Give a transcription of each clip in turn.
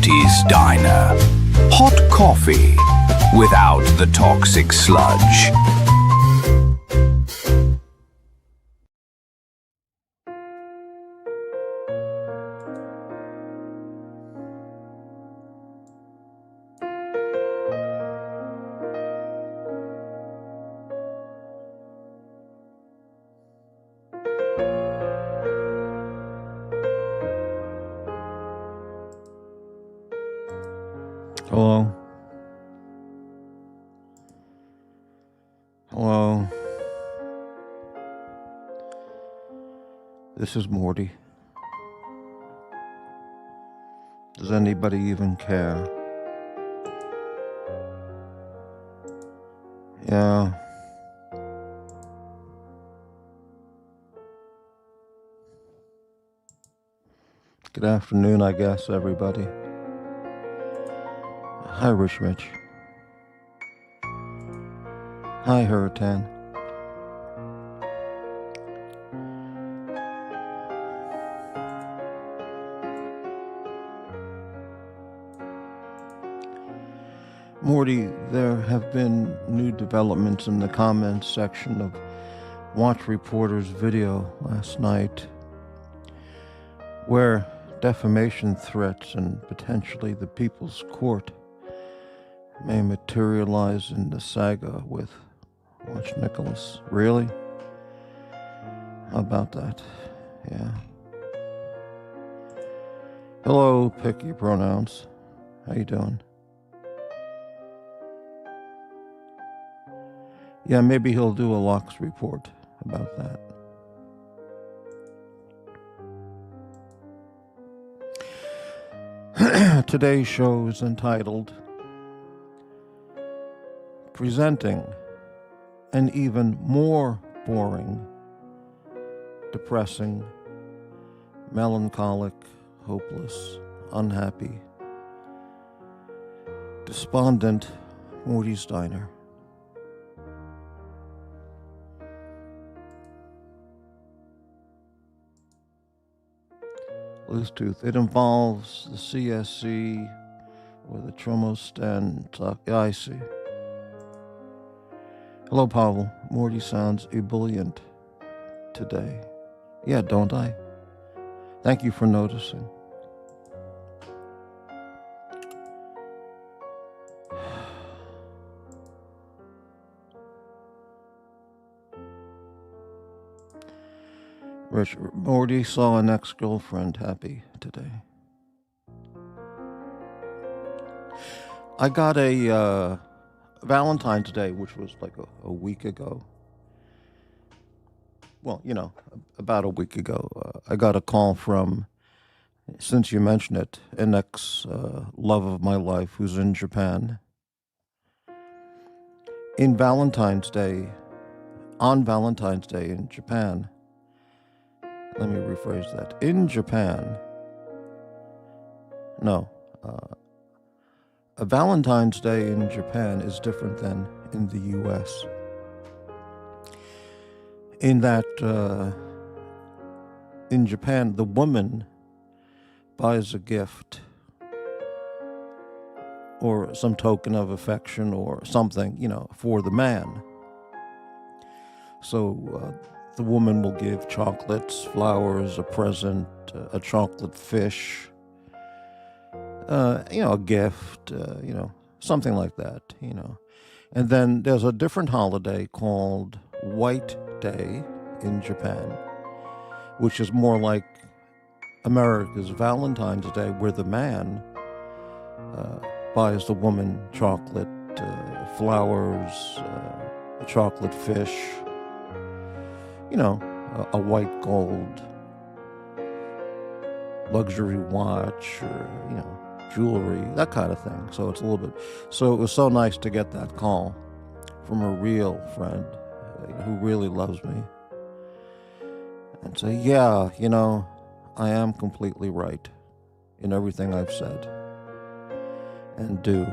Morty's Diner. Hot coffee without the toxic sludge. Hello? Hello? This is Morty. Does anybody even care? Yeah. Good afternoon, I guess, everybody. Hi, Rich. Hi, Hurricane. Morty, there have been new developments in the comments section of Watch Reporter's video last night, where defamation threats and potentially the People's Court may materialize in the saga with Watch Nicholas. Really? How about that? Yeah. Hello, picky pronouns. How you doing? Yeah, maybe he'll do a Locks report about that. Today's show is entitled Presenting an Even More Boring, Depressing, Melancholic, Hopeless, Unhappy, Despondent Morty's Diner. Loose tooth. It involves the CSC or the Tromostan. Yeah, I see. Hello, Pavel. Morty sounds ebullient today. Yeah, don't I? Thank you for noticing. Rich, Morty saw an ex-girlfriend happy today. I got a Valentine's Day, which was like a week ago. Well, about a week ago. I got a call from, since you mentioned it, an ex-love of my life who's in Japan. On Valentine's Day in Japan, let me rephrase that. In Japan, a Valentine's Day in Japan is different than in the U.S. In that, in Japan, the woman buys a gift or some token of affection or something, for the man. So the woman will give chocolates, flowers, a present, a chocolate fish, a gift, something like that, And then there's a different holiday called White Day in Japan, which is more like America's Valentine's Day, where the man buys the woman chocolate, flowers, a chocolate fish, a white gold luxury watch or, jewelry, that kind of thing. So it's a little bit, so it was so nice to get that call from a real friend who really loves me and say, yeah, I am completely right in everything I've said and do.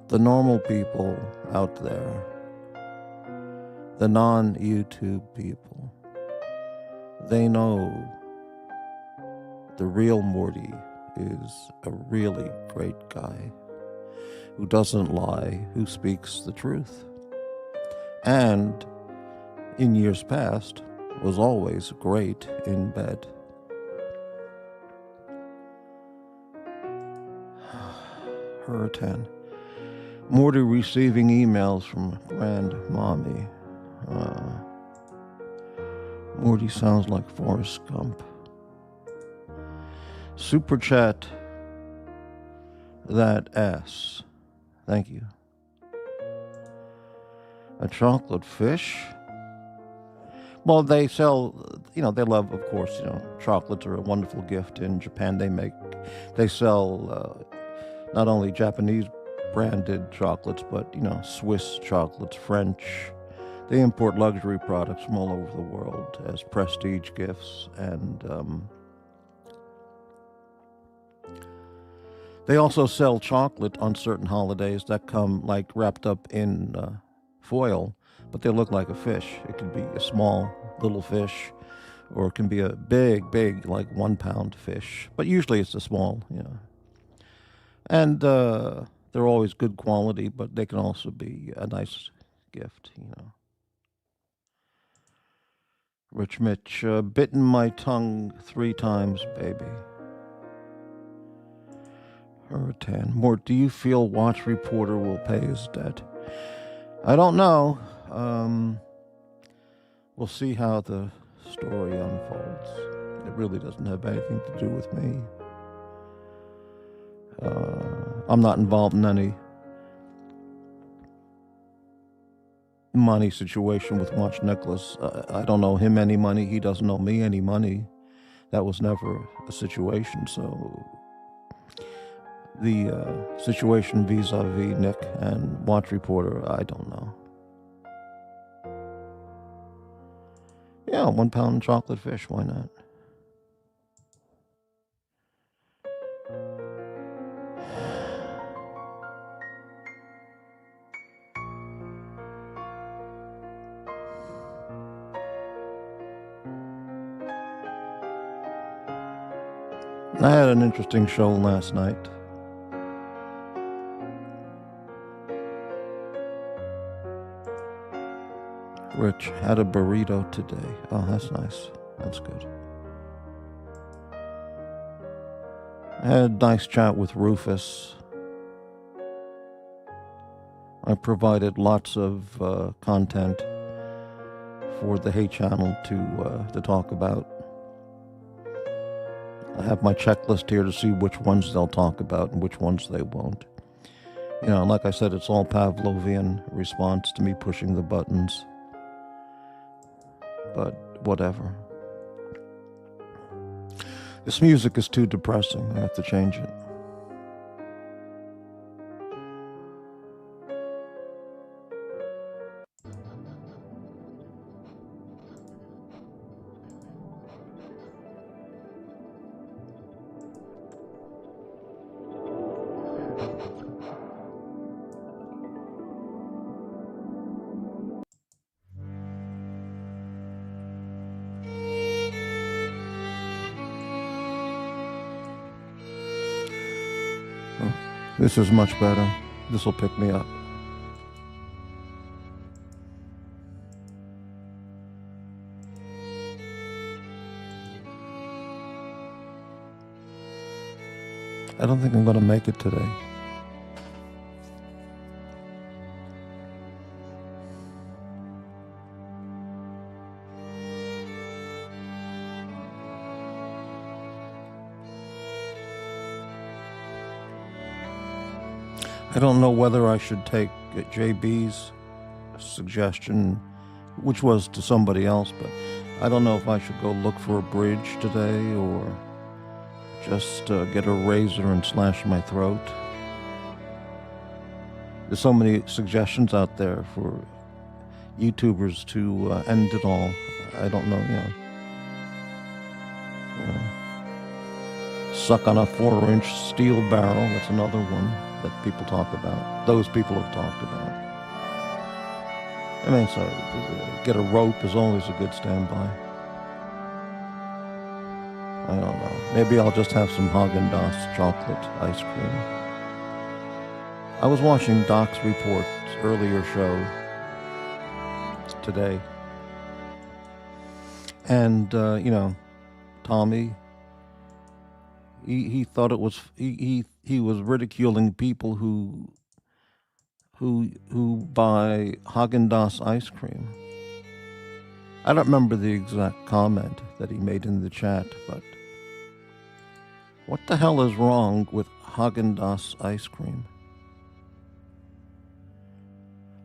The normal people out there, the non-YouTube people, they know the real Morty is a really great guy who doesn't lie, who speaks the truth. And in years past, was always great in bed. Hurricane. Morty receiving emails from grandmommy. Morty sounds like Forrest Gump. Super chat. That ass. Thank you. A chocolate fish? Well, they sell, they love, of course, chocolates are a wonderful gift in Japan. They sell not only Japanese branded chocolates, but, Swiss chocolates, French. They import luxury products from all over the world as prestige gifts. And they also sell chocolate on certain holidays that come like wrapped up in foil, but they look like a fish. It can be a small little fish, or it can be a big, like 1 pound fish. But usually it's a small, And they're always good quality, but they can also be a nice gift, Rich Mitch, bitten my tongue 3 times, baby. Hurricane. Mort, do you feel Watch Reporter will pay his debt? I don't know. We'll see how the story unfolds. It really doesn't have anything to do with me. I'm not involved in any money situation with Watch Nicholas. I don't owe him any money. He doesn't owe me any money. That was never a situation. So the situation vis-a-vis Nick and Watch Reporter, I don't know. Yeah, 1 pound chocolate fish, why not? I had an interesting show last night. Rich had a burrito today. Oh, that's nice. That's good. I had a nice chat with Rufus. I provided lots of content for the Hey Channel to talk about. I have my checklist here to see which ones they'll talk about and which ones they won't. Like I said, it's all Pavlovian response to me pushing the buttons. But whatever. This music is too depressing. I have to change it. This is much better. This will pick me up. I don't think I'm going to make it today. I don't know whether I should take JB's suggestion, which was to somebody else, but I don't know if I should go look for a bridge today or just get a razor and slash my throat. There's so many suggestions out there for YouTubers to end it all. I don't know, suck on a 4-inch steel barrel, that's another one that people talk about. Those people have talked about. I mean, so get a rope is always a good standby. I don't know. Maybe I'll just have some Haagen-Dazs chocolate ice cream. I was watching Doc's Report's earlier show today. And, Tommy, he thought it was, he was ridiculing people who buy Haagen-Dazs ice cream. I don't remember the exact comment that he made in the chat, but what the hell is wrong with Haagen-Dazs ice cream?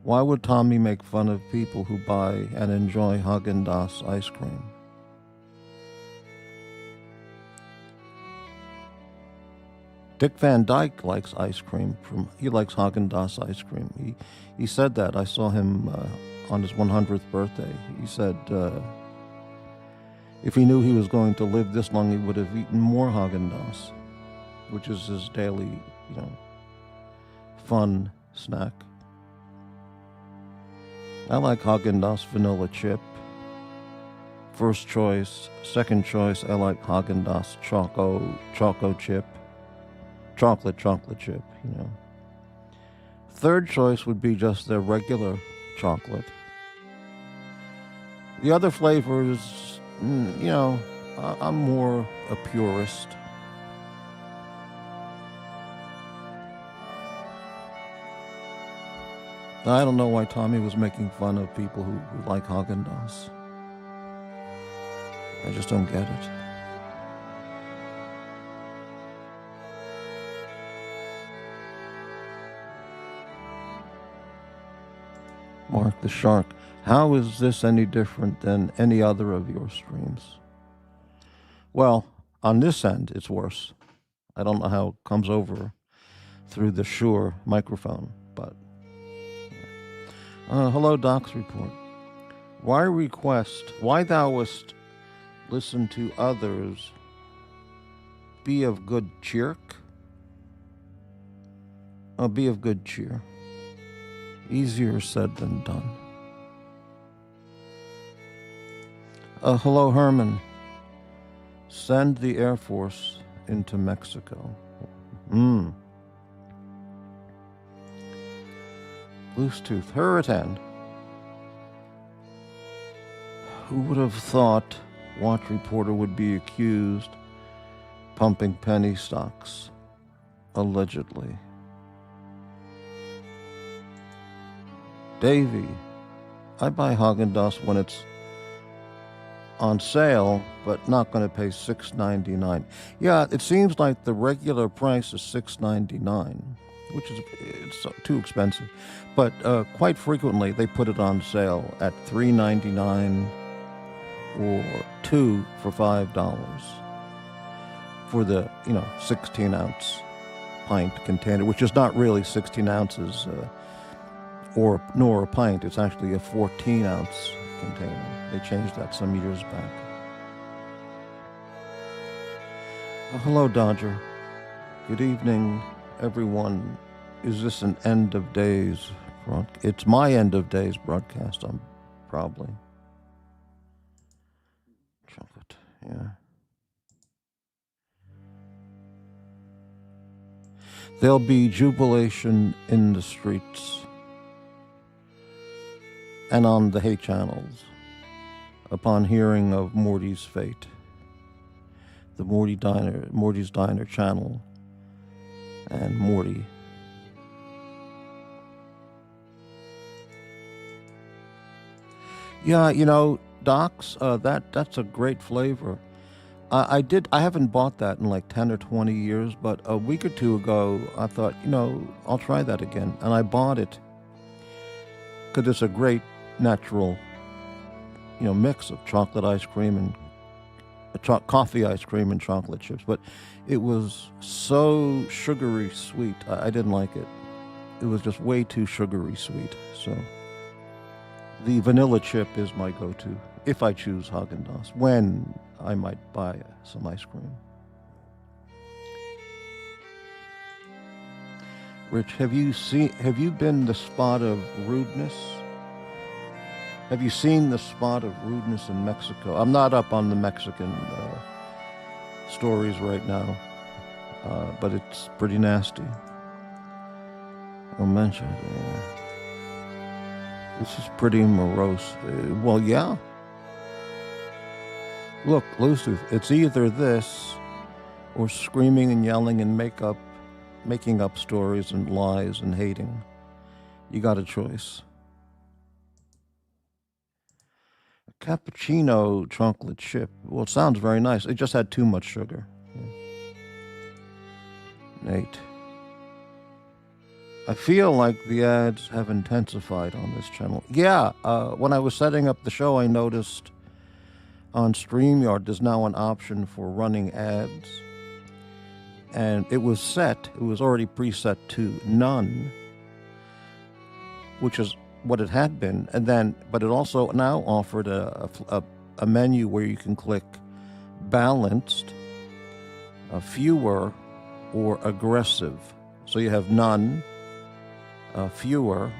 Why would Tommy make fun of people who buy and enjoy Haagen-Dazs ice cream? Dick Van Dyke likes ice cream. He likes Haagen-Dazs ice cream. He said that. I saw him on his 100th birthday. He said if he knew he was going to live this long, he would have eaten more Haagen-Dazs, which is his daily, fun snack. I like Haagen-Dazs vanilla chip. First choice. Second choice, I like Haagen-Dazs choco chip. Chocolate chip, Third choice would be just their regular chocolate. The other flavors, I'm more a purist. I don't know why Tommy was making fun of people who like Haagen-Dazs. I just don't get it. Mark the Shark, how is this any different than any other of your streams? Well, on this end, it's worse. I don't know how it comes over through the Shure microphone, but... hello, Doc's Report. Why thouest listen to others, be of good cheer? Be of good cheer. Easier said than done. Hello, Herman. Send the Air Force into Mexico. Bluetooth Hurricane. Who would have thought Watch Reporter would be accused pumping penny stocks, allegedly? Davey, I buy Haagen-Dazs when it's on sale, but not going to pay $6.99. Yeah, it seems like the regular price is $6.99, which is it's too expensive. But quite frequently they put it on sale at $3.99 or two for $5 for the 16-ounce pint container, which is not really 16 ounces. Nor a pint. It's actually a 14-ounce container. They changed that some years back. Hello, Dodger. Good evening, everyone. Is this an end of days broadcast? It's my end of days broadcast, probably. Chocolate, yeah. There'll be jubilation in the streets and on the hate channels upon hearing of Morty's fate. The Morty's Diner channel, and Morty. Yeah, Doc's, that's a great flavor. I haven't bought that in like 10 or 20 years, but a week or two ago, I thought, I'll try that again. And I bought it because it's a great natural, mix of chocolate ice cream and coffee ice cream and chocolate chips. But it was so sugary sweet. I didn't like it. It was just way too sugary sweet. So the vanilla chip is my go-to if I choose Haagen-Dazs, when I might buy some ice cream. Rich, have you been the spot of rudeness? Have you seen the spot of rudeness in Mexico? I'm not up on the Mexican stories right now, but it's pretty nasty. I'll mention it. This is pretty morose. Well, yeah. Look, Lucy, it's either this or screaming and yelling and making up stories and lies and hating. You got a choice. A cappuccino chocolate chip. Well, it sounds very nice. It just had too much sugar. Nate. I feel like the ads have intensified on this channel. Yeah, when I was setting up the show, I noticed on StreamYard there's now an option for running ads. And it was already preset to none, which is what it had been. But it also now offered a menu where you can click balanced, fewer, or aggressive. So you have none, fewer,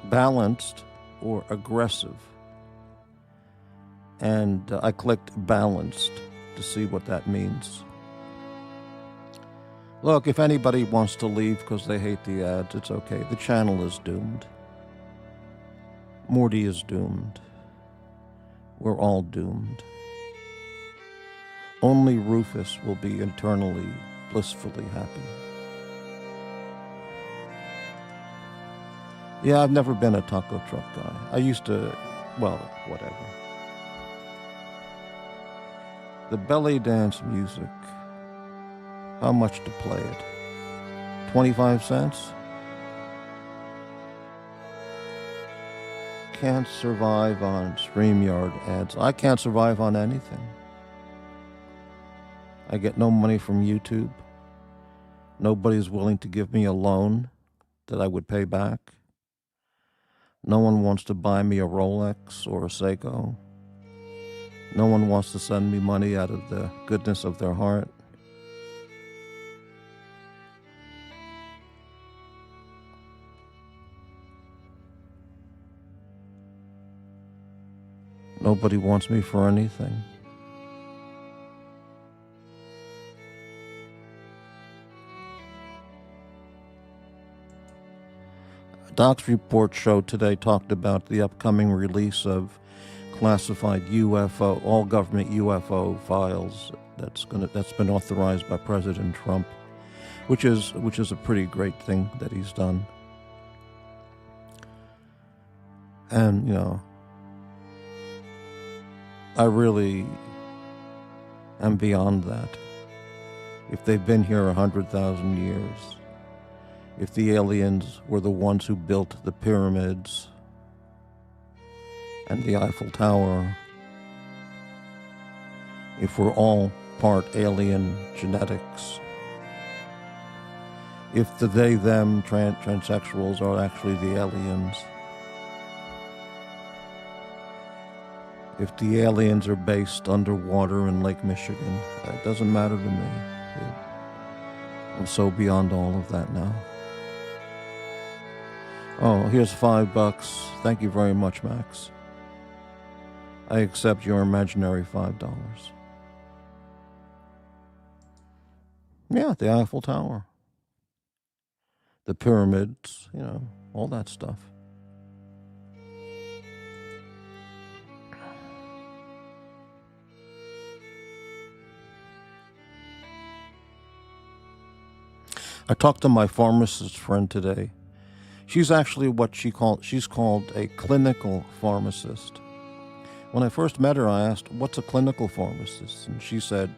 balanced, or aggressive. And I clicked balanced to see what that means. Look, if anybody wants to leave because they hate the ads, it's okay. The channel is doomed. Morty is doomed. We're all doomed. Only Rufus will be eternally, blissfully happy. Yeah, I've never been a taco truck guy. I used to, well, whatever. The belly dance music. How much to play it? 25 cents? Can't survive on StreamYard ads. I can't survive on anything. I get no money from YouTube. Nobody's willing to give me a loan that I would pay back. No one wants to buy me a Rolex or a Seiko. No one wants to send me money out of the goodness of their heart. Nobody wants me for anything. Doc's report show today talked about the upcoming release of classified UFO, all government UFO files that's been authorized by President Trump, which is a pretty great thing that he's done. And you know, I really am beyond that. If they've been here 100,000 years, if the aliens were the ones who built the pyramids and the Eiffel Tower, if we're all part alien genetics, if the they, them, transsexuals are actually the aliens, if the aliens are based underwater in Lake Michigan, it doesn't matter to me. I'm so beyond all of that now. Oh, here's $5. Thank you very much, Max. I accept your imaginary $5. Yeah, the Eiffel Tower. The pyramids, you know, all that stuff. I talked to my pharmacist friend today. She's actually she's called a clinical pharmacist. When I first met her, I asked, what's a clinical pharmacist? And she said,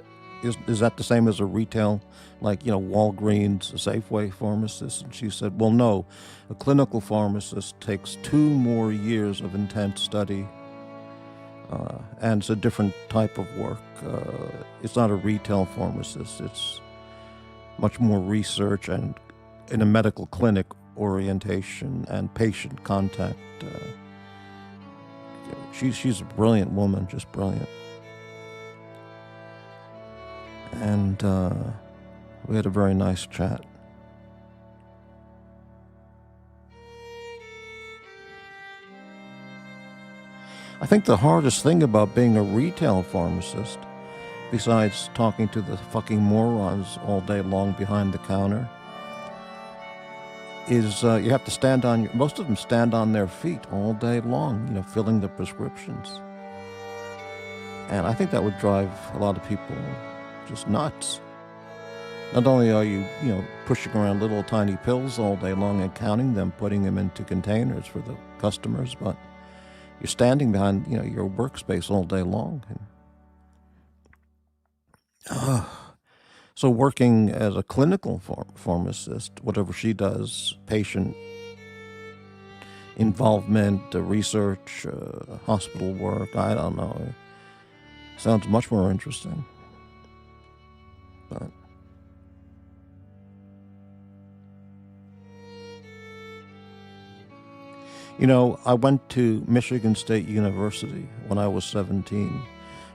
is that the same as a retail, like, you know, Walgreens, a Safeway pharmacist? And she said, well, no, a clinical pharmacist takes 2 more years of intense study, and it's a different type of work. It's not a retail pharmacist. It's much more research and in a medical clinic orientation and patient contact. She's a brilliant woman, just brilliant. And we had a very nice chat. I think the hardest thing about being a retail pharmacist besides talking to the fucking morons all day long behind the counter, is you have to stand on most of them stand on their feet all day long, filling the prescriptions. And I think that would drive a lot of people just nuts. Not only are you, pushing around little tiny pills all day long and counting them, putting them into containers for the customers, but you're standing behind, your workspace all day long. And, so working as a clinical pharmacist, whatever she does, patient involvement, research, hospital work, I don't know. It sounds much more interesting. But I went to Michigan State University when I was 17.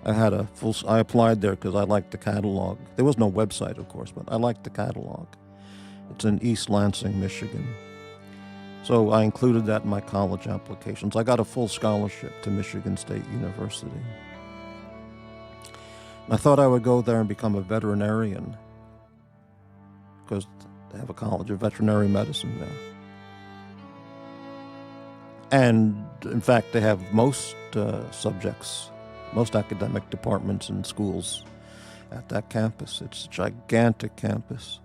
I applied there because I liked the catalog. There was no website, of course, but I liked the catalog. It's in East Lansing, Michigan. So I included that in my college applications. I got a full scholarship to Michigan State University. I thought I would go there and become a veterinarian because they have a college of veterinary medicine there. And in fact, they have most subjects, most academic departments and schools at that campus. It's a gigantic campus.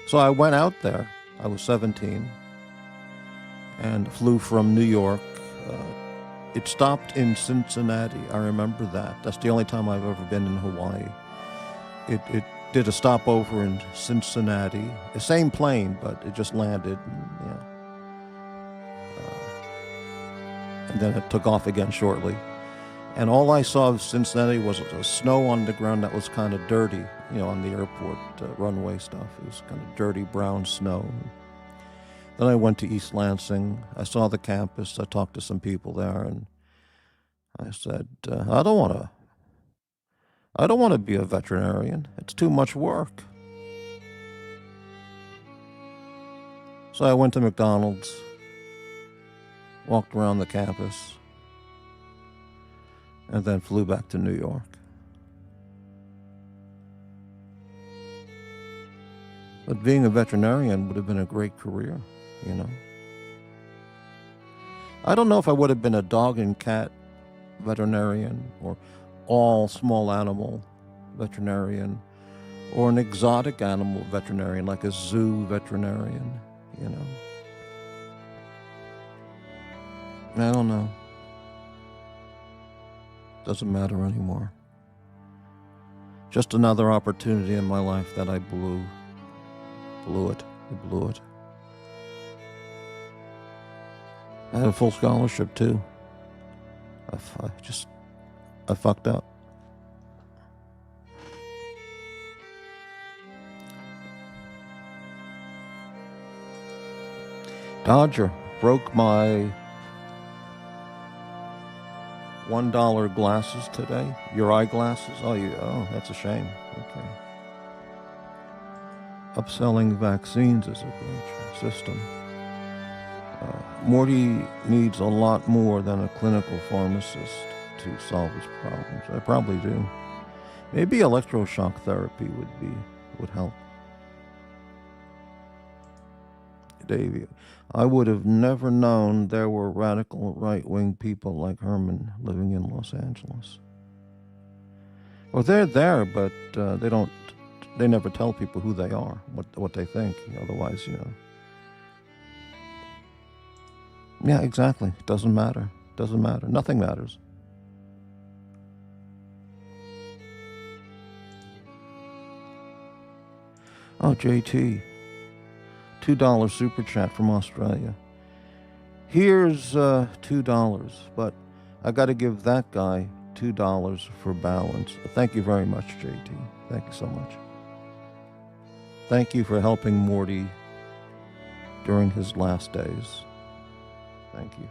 So I went out there. I was 17 and flew from New York. It stopped in Cincinnati. I remember that. That's the only time I've ever been in Hawaii. It did a stopover in Cincinnati. The same plane, but it just landed. And then it took off again shortly. And all I saw of Cincinnati was snow on the ground that was kind of dirty, on the airport runway stuff. It was kind of dirty brown snow. Then I went to East Lansing. I saw the campus. I talked to some people there, and I said, I don't want to be a veterinarian. It's too much work. So I went to McDonald's, walked around the campus, and then flew back to New York. But being a veterinarian would have been a great career, I don't know if I would have been a dog and cat veterinarian or all small animal veterinarian or an exotic animal veterinarian like a zoo veterinarian, I don't know. Doesn't matter anymore. Just another opportunity in my life that I blew it. I had a full scholarship too. I fucked up. Dodger broke my $1 glasses today. Your eyeglasses? Oh, that's a shame. Okay. Upselling vaccines is a great system. Morty needs a lot more than a clinical pharmacist to solve his problems. I probably do. Maybe electroshock therapy would help. Davey, I would have never known there were radical right-wing people like Herman living in Los Angeles. Well, they're there, but they never tell people who they are, what they think. Otherwise, Yeah, exactly. Doesn't matter. Nothing matters. Oh, JT. $2 super chat from Australia. Here's $2, but I got to give that guy $2 for balance. Thank you very much, JT. Thank you so much. Thank you for helping Morty during his last days. Thank you.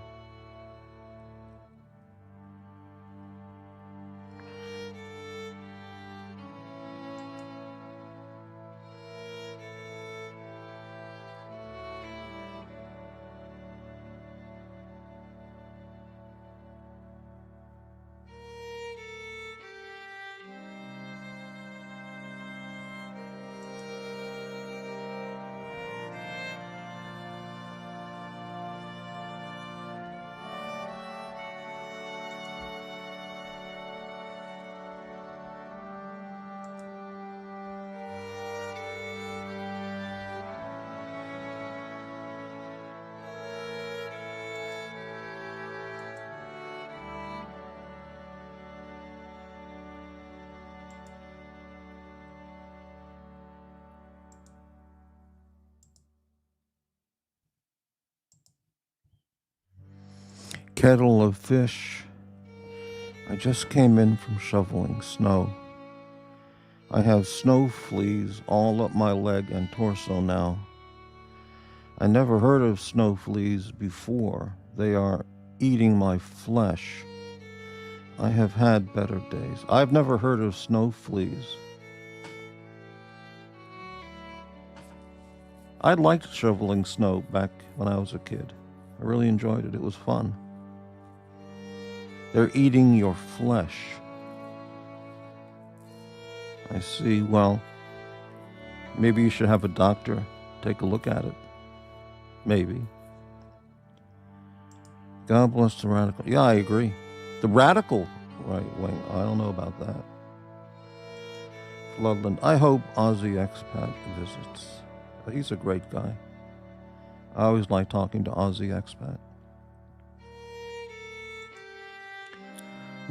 Kettle of fish. I just came in from shoveling snow. I have snow fleas all up my leg and torso now. I never heard of snow fleas before. They are eating my flesh. I have had better days. I've never heard of snow fleas. I liked shoveling snow back when I was a kid. I really enjoyed it. It was fun. They're eating your flesh. I see. Well, maybe you should have a doctor take a look at it. Maybe. God bless the radical. Yeah, I agree. The radical right wing. I don't know about that. Floodland. I hope Aussie expat visits. He's a great guy. I always like talking to Aussie expat.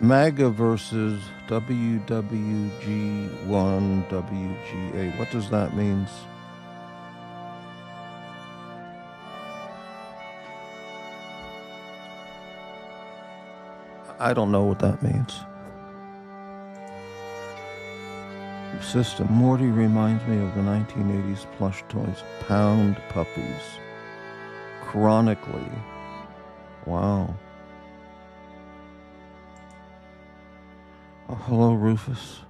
MAGA versus WWG1WGA. What does that mean? I don't know what that means. System. Morty reminds me of the 1980s plush toys. Pound puppies. Chronically. Wow. Oh, hello, Rufus.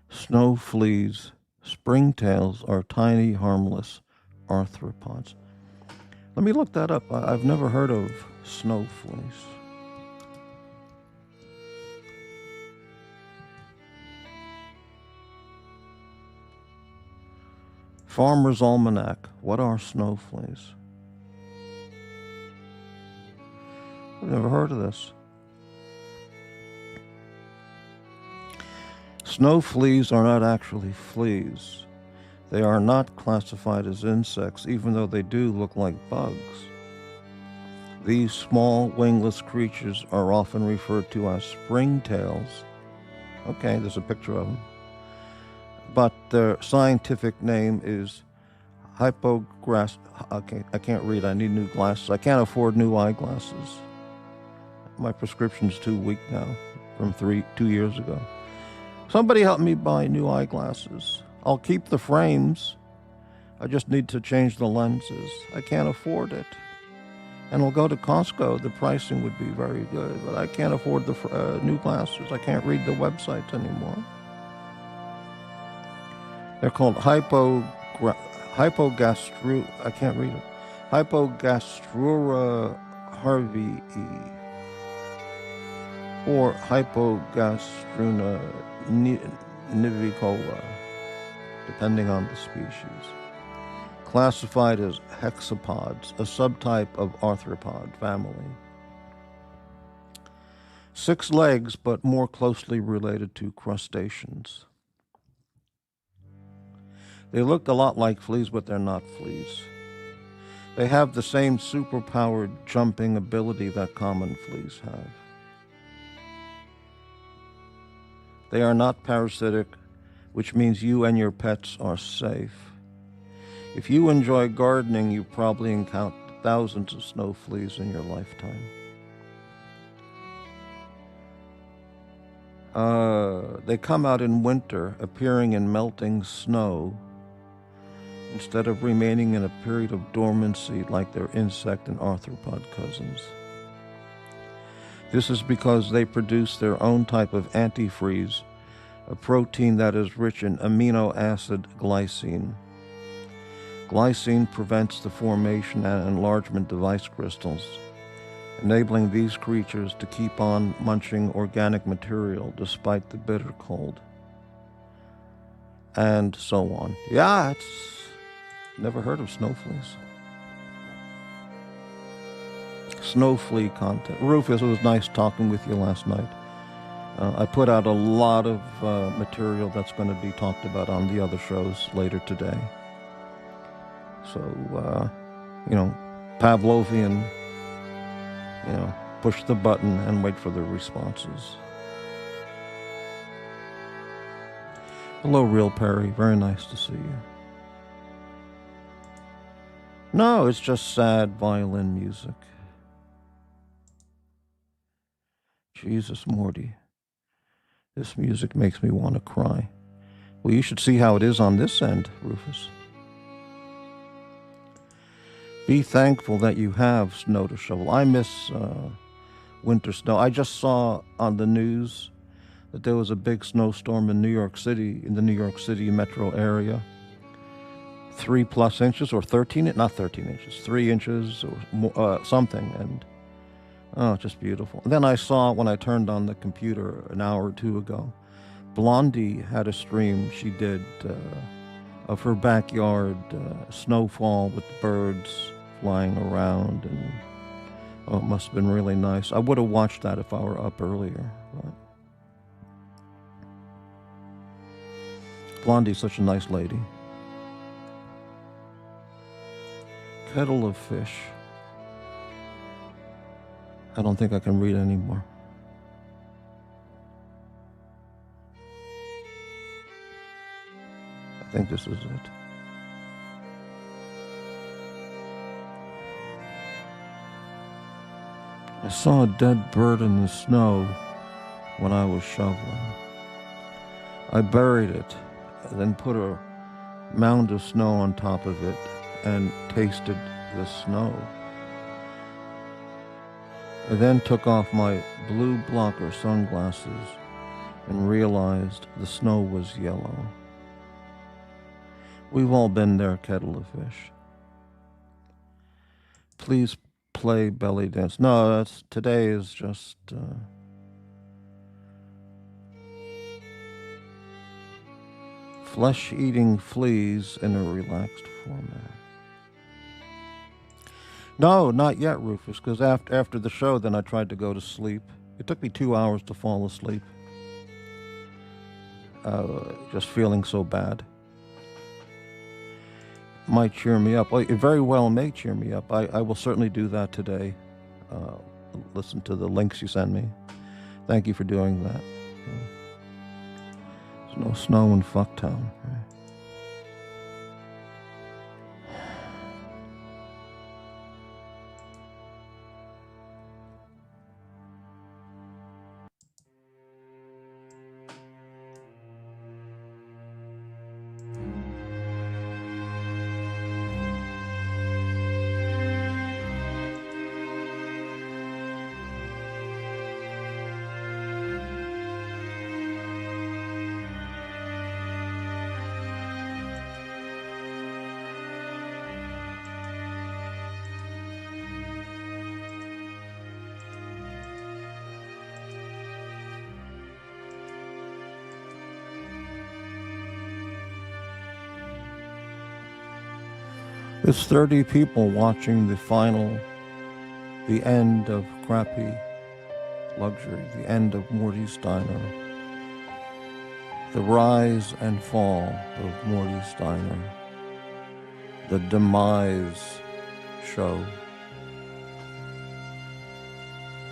Snow fleas. Springtails are tiny, harmless arthropods. Let me look that up. I've never heard of snow fleas. Farmer's Almanac. What are snow fleas? I've never heard of this. Snow fleas are not actually fleas. They are not classified as insects, even though they do look like bugs. These small, wingless creatures are often referred to as springtails. Okay, there's a picture of them. But their scientific name is hypogras. Okay, I can't read. I need new glasses. I can't afford new eyeglasses. My prescription's too weak now from 2 years ago. Somebody help me buy new eyeglasses. I'll keep the frames. I just need to change the lenses. I can't afford it. And I'll go to Costco. The pricing would be very good, but I can't afford the new glasses. I can't read the websites anymore. They're called hypogastru. I can't read it. Hypogastrura harvii or Hypogastruna nivicola, depending on the species. Classified as hexapods, a subtype of arthropod family. 6 legs, but more closely related to crustaceans. They look a lot like fleas, but they're not fleas. They have the same superpowered jumping ability that common fleas have. They are not parasitic, which means you and your pets are safe. If you enjoy gardening, you probably encountered thousands of snow fleas in your lifetime. They come out in winter, appearing in melting snow, instead of remaining in a period of dormancy like their insect and arthropod cousins. This is because they produce their own type of antifreeze, a protein that is rich in amino acid glycine. Glycine prevents the formation and enlargement of ice crystals, enabling these creatures to keep on munching organic material despite the bitter cold. And so on. Yeah, it's never heard of snow fleas. Snow flea content. Rufus, it was nice talking with you last night. I put out a lot of material that's going to be talked about on the other shows later today. So, Pavlovian, push the button and wait for the responses. Hello, Real Perry. Very nice to see you. No, it's just sad violin music. Jesus, Morty. This music makes me want to cry. Well, you should see how it is on this end, Rufus. Be thankful that you have snow to shovel. I miss winter snow. I just saw on the news that there was a big snowstorm in New York City, in the New York City metro area. 3+ inches or 13, not 13 inches, 3 inches or more, something. And oh, just beautiful. And then I saw when I turned on the computer an hour or two ago, Blondie had a stream she did of her backyard snowfall with birds flying around, and oh, it must have been really nice. I would have watched that if I were up earlier. But Blondie's such a nice lady. Kettle of fish. I don't think I can read anymore. I think this is it. I saw a dead bird in the snow when I was shoveling. I buried it, and then put a mound of snow on top of it and tasted the snow. I then took off my blue blocker sunglasses and realized the snow was yellow. We've all been there, kettle of fish. Please play belly dance. No, today is just flesh-eating fleas in a relaxed format. No, not yet, Rufus, because after the show, then I tried to go to sleep. It took me 2 hours to fall asleep. Just feeling so bad. Might cheer me up. Well, it very well may cheer me up. I will certainly do that today. Listen to the links you send me. Thank you for doing that. There's no snow in Fucktown. Right? There's 30 people watching the end of Crappy Luxury, the end of Morty's Diner, the rise and fall of Morty's Diner, the demise show.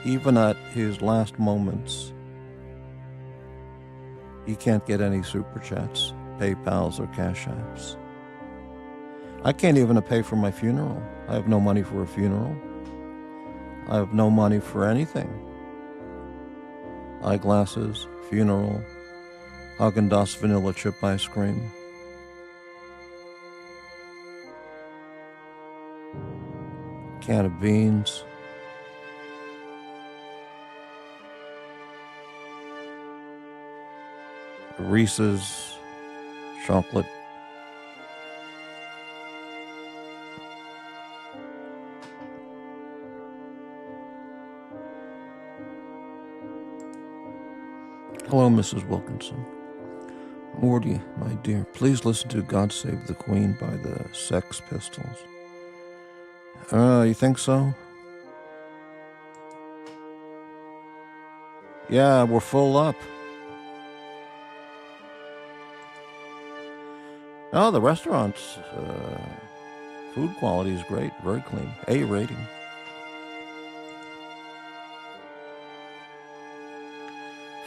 Even at his last moments, he can't get any super chats, PayPals, or Cash Apps. I can't even pay for my funeral. I have no money for a funeral. I have no money for anything. Eyeglasses, funeral, Haagen-Dazs vanilla chip ice cream. Can of beans. Reese's chocolate. Hello, Mrs. Wilkinson. Morty, my dear, please listen to God Save the Queen by the Sex Pistols. You think so? Yeah, we're full up. Oh, the restaurant's food quality is great, very clean. A rating.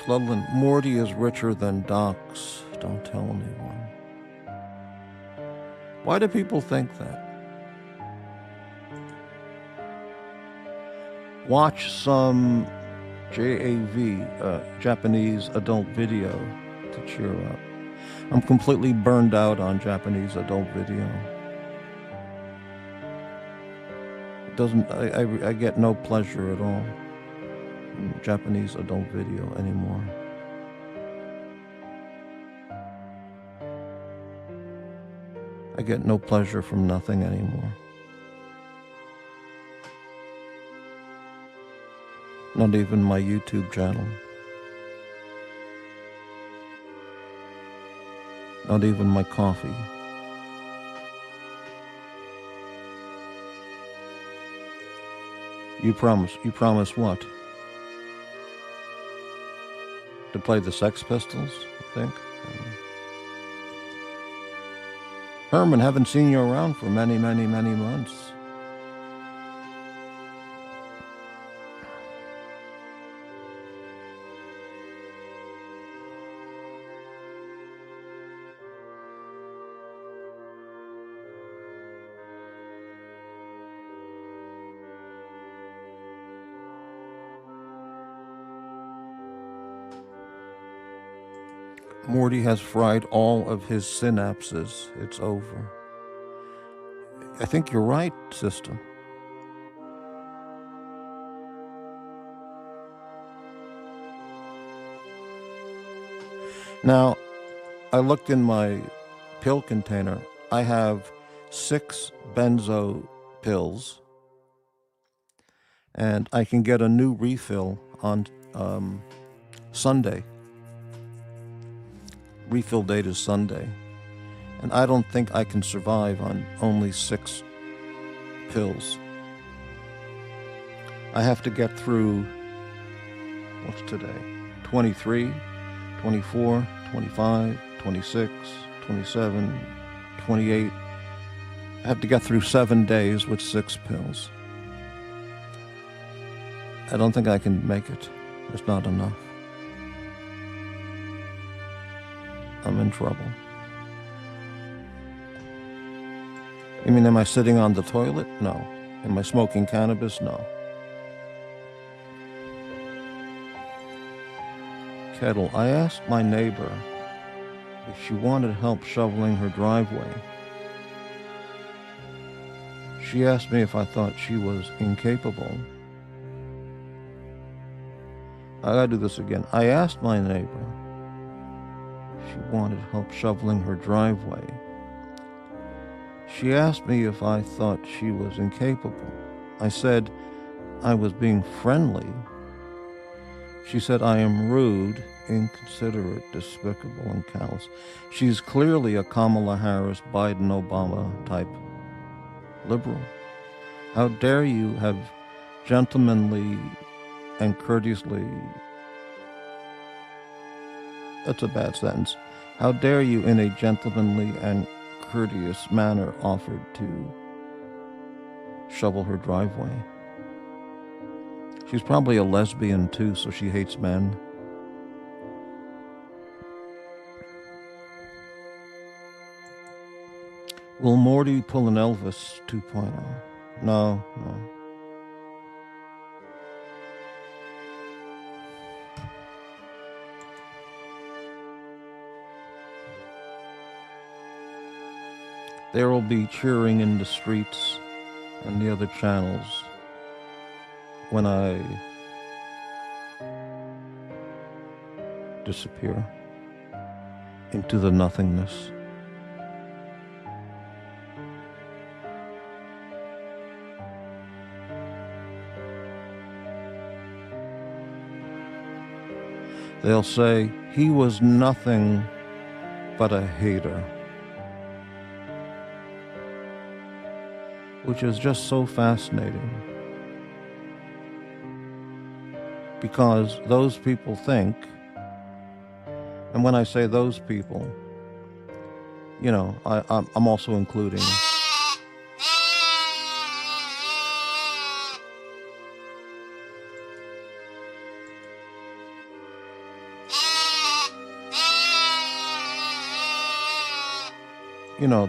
Ludland, Morty is richer than Docs. Don't tell anyone. Why do people think that? Watch some JAV, Japanese adult video, to cheer up. I'm completely burned out on Japanese adult video. It doesn't, I get no pleasure at all in Japanese adult video anymore. I get no pleasure from nothing anymore. Not even my YouTube channel. Not even my coffee. You promise what? To play the Sex Pistols, I think? Herman, haven't seen you around for many, many, many months. Morty has fried all of his synapses. It's over. I think you're right, sister. Now, I looked in my pill container. I have 6 benzo pills, and I can get a new refill on Sunday. Refill date is Sunday. And I don't think I can survive on only 6 pills. I have to get through, what's today? 23, 24, 25, 26, 27, 28. I have to get through 7 days with 6 pills. I don't think I can make it. It's not enough. I'm in trouble. You mean, am I sitting on the toilet? No. Am I smoking cannabis? No. Kettle, I asked my neighbor if she wanted help shoveling her driveway. She asked me if I thought she was incapable. I gotta do this again. I asked my neighbor if she wanted help shoveling her driveway. She asked me if I thought she was incapable. I said I was being friendly. She said I am rude, inconsiderate, despicable, and callous. She's clearly a Kamala Harris, Biden, Obama type liberal. How dare you have gentlemanly and courteously... That's a bad sentence. How dare you in a gentlemanly and courteous manner offered to shovel her driveway. She's probably a lesbian too, so she hates men. Will Morty pull an Elvis 2.0? No. There will be cheering in the streets and the other channels when I disappear into the nothingness. They'll say, he was nothing but a hater. Which is just so fascinating. Because those people think, and when I say those people, you know, I'm also including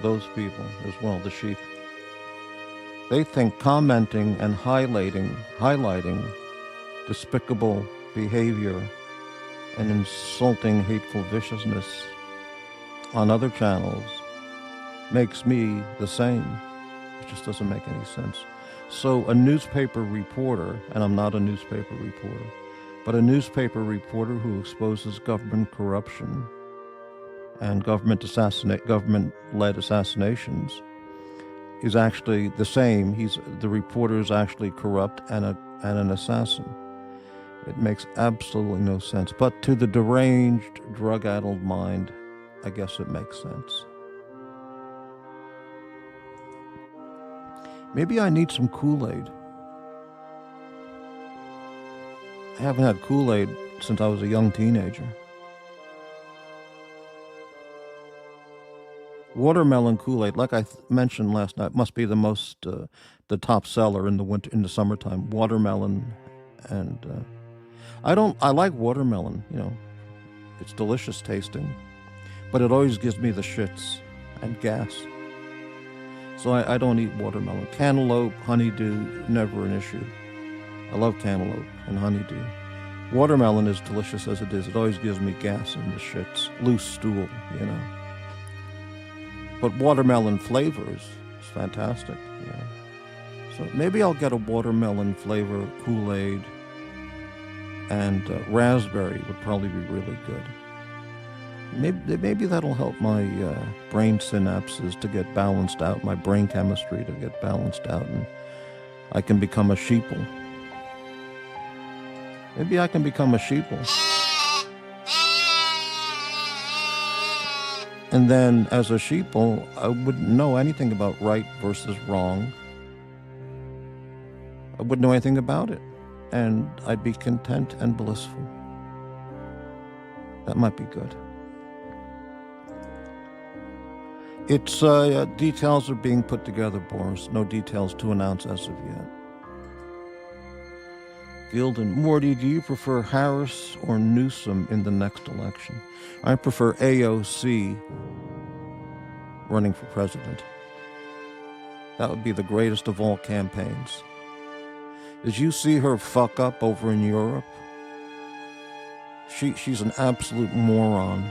those people as well, the sheep. They think commenting and highlighting despicable behavior and insulting, hateful viciousness on other channels makes me the same. It just doesn't make any sense. So a newspaper reporter, and I'm not a newspaper reporter, but a newspaper reporter who exposes government corruption and government-led assassinations is actually the same. The reporter is actually corrupt and an assassin. It makes absolutely no sense. But to the deranged, drug-addled mind, I guess it makes sense. Maybe I need some Kool-Aid. I haven't had Kool-Aid since I was a young teenager. Watermelon Kool-Aid, like I mentioned last night, must be the top seller in the summertime. Watermelon, and I like watermelon. It's delicious tasting, but it always gives me the shits and gas. So I don't eat watermelon. Cantaloupe, honeydew, never an issue. I love cantaloupe and honeydew. Watermelon is delicious as it is. It always gives me gas and the shits. Loose stool, But watermelon flavors is fantastic, So maybe I'll get a watermelon flavor Kool-Aid, and raspberry would probably be really good. Maybe that'll help my brain synapses to get balanced out, my brain chemistry to get balanced out, and I can become a sheeple. Maybe I can become a sheeple. And then as a sheeple, I wouldn't know anything about right versus wrong. I wouldn't know anything about it. And I'd be content and blissful. That might be good. It's details are being put together, Boris. No details to announce as of yet. Gilden, Morty, do you prefer Harris or Newsom in the next election? I prefer AOC running for president. That would be the greatest of all campaigns. Did you see her fuck up over in Europe? She's an absolute moron.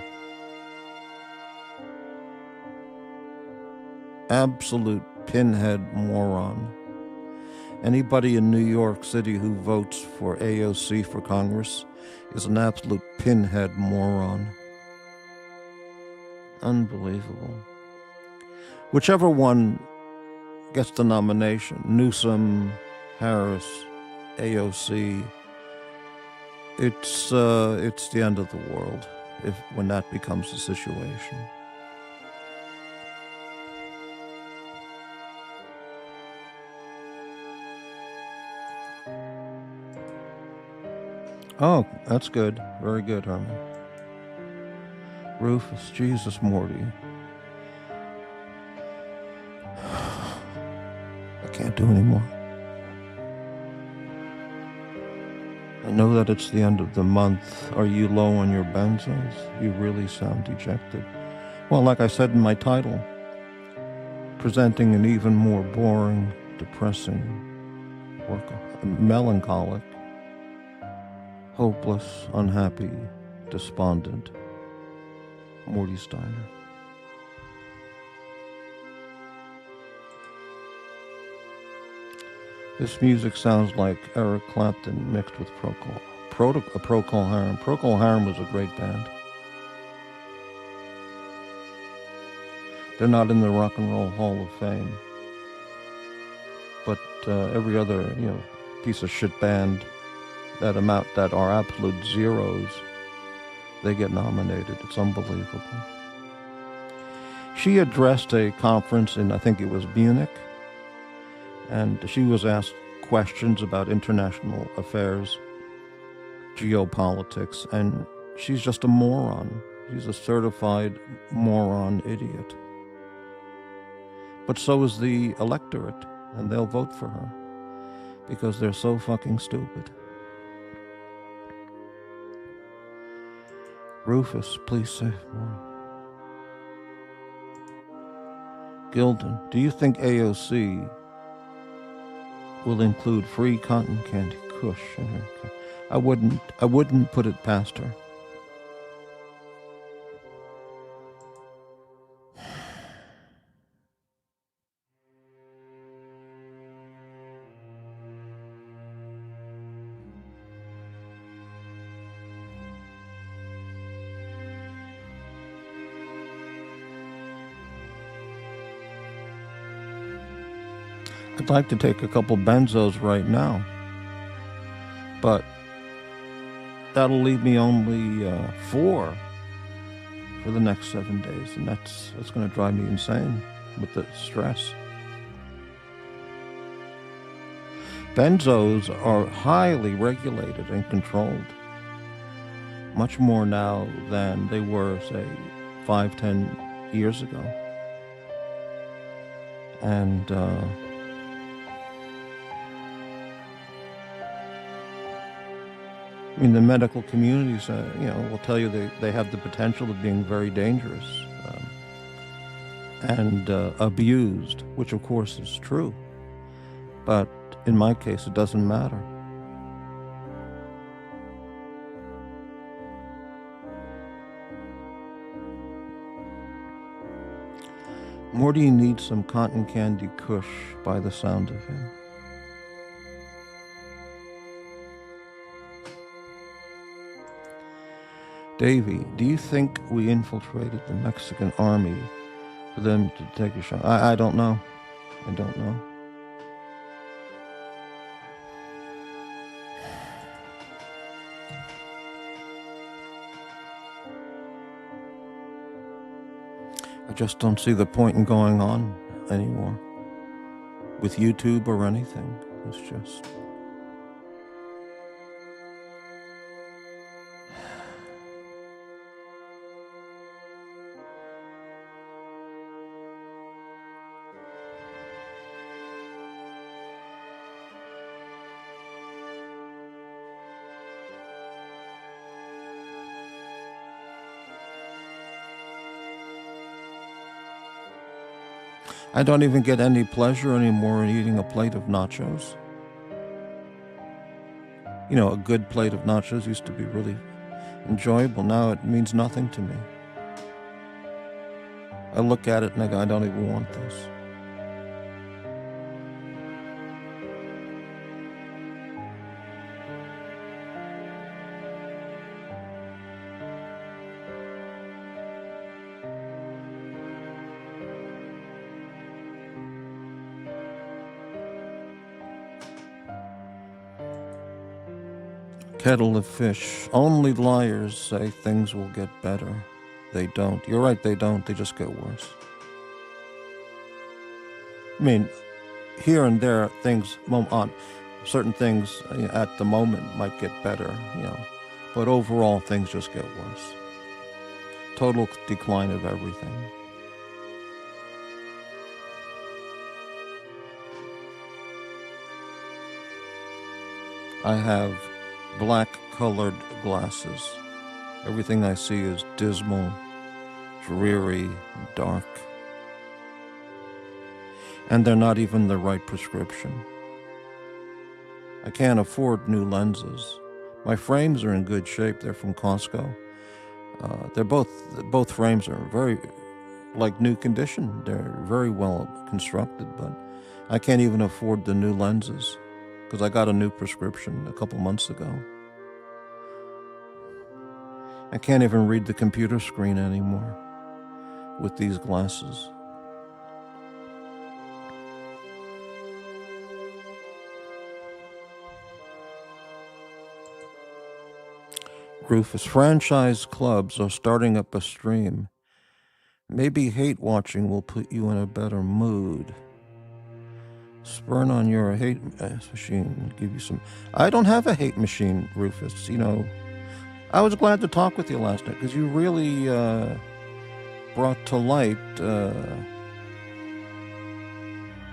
Absolute pinhead moron. Anybody in New York City who votes for AOC for Congress is an absolute pinhead moron. Unbelievable. Whichever one gets the nomination, Newsom, Harris, AOC, it's the end of the world when that becomes the situation. Oh, that's good. Very good, Herman. Rufus, Jesus, Morty. I can't do anymore. I know that it's the end of the month. Are you low on your benzos? You really sound dejected. Well, like I said in my title, presenting an even more boring, depressing, melancholic, hopeless, unhappy, despondent Morty Steiner. This music sounds like Eric Clapton mixed with Procol Harum. Procol Harum was a great band. They're not in the Rock and Roll Hall of Fame, but every other piece of shit band that are absolute zeros, they get nominated. It's unbelievable. She addressed a conference in, I think it was Munich, and she was asked questions about international affairs, geopolitics, and she's just a moron. She's a certified moron idiot. But so is the electorate, and they'll vote for her because they're so fucking stupid. Rufus, please save more. Gilden, do you think AOC will include free cotton candy kush in her? I wouldn't put it past her. I'd like to take a couple benzos right now, but that'll leave me only 4 for the next 7 days, and that's going to drive me insane with the stress. Benzos are highly regulated and controlled, much more now than they were, say, 5-10 years ago. And I mean, the medical communities, will tell you they have the potential of being very dangerous and abused, which of course is true. But in my case, it doesn't matter. Morty needs some cotton candy kush by the sound of him. Davy, do you think we infiltrated the Mexican army for them to take a shot? I don't know. I don't know. I just don't see the point in going on anymore with YouTube or anything. It's just... I don't even get any pleasure anymore in eating a plate of nachos. You know, a good plate of nachos used to be really enjoyable. Now it means nothing to me. I look at it and I go, I don't even want this. Kettle of fish. Only liars say things will get better. They don't. You're right, they don't. They just get worse. I mean, here and there, certain things at the moment might get better, but overall things just get worse. Total decline of everything. I have black-colored glasses. Everything I see is dismal, dreary, dark. And they're not even the right prescription. I can't afford new lenses. My frames are in good shape. They're from Costco. Both frames are very, like, new condition. They're very well constructed, but I can't even afford the new lenses, because I got a new prescription a couple months ago. I can't even read the computer screen anymore with these glasses. Rufus, franchise clubs are starting up a stream. Maybe hate watching will put you in a better mood. Spurn on your hate machine. Give you some... I don't have a hate machine, Rufus. I was glad to talk with you last night because you really brought to light the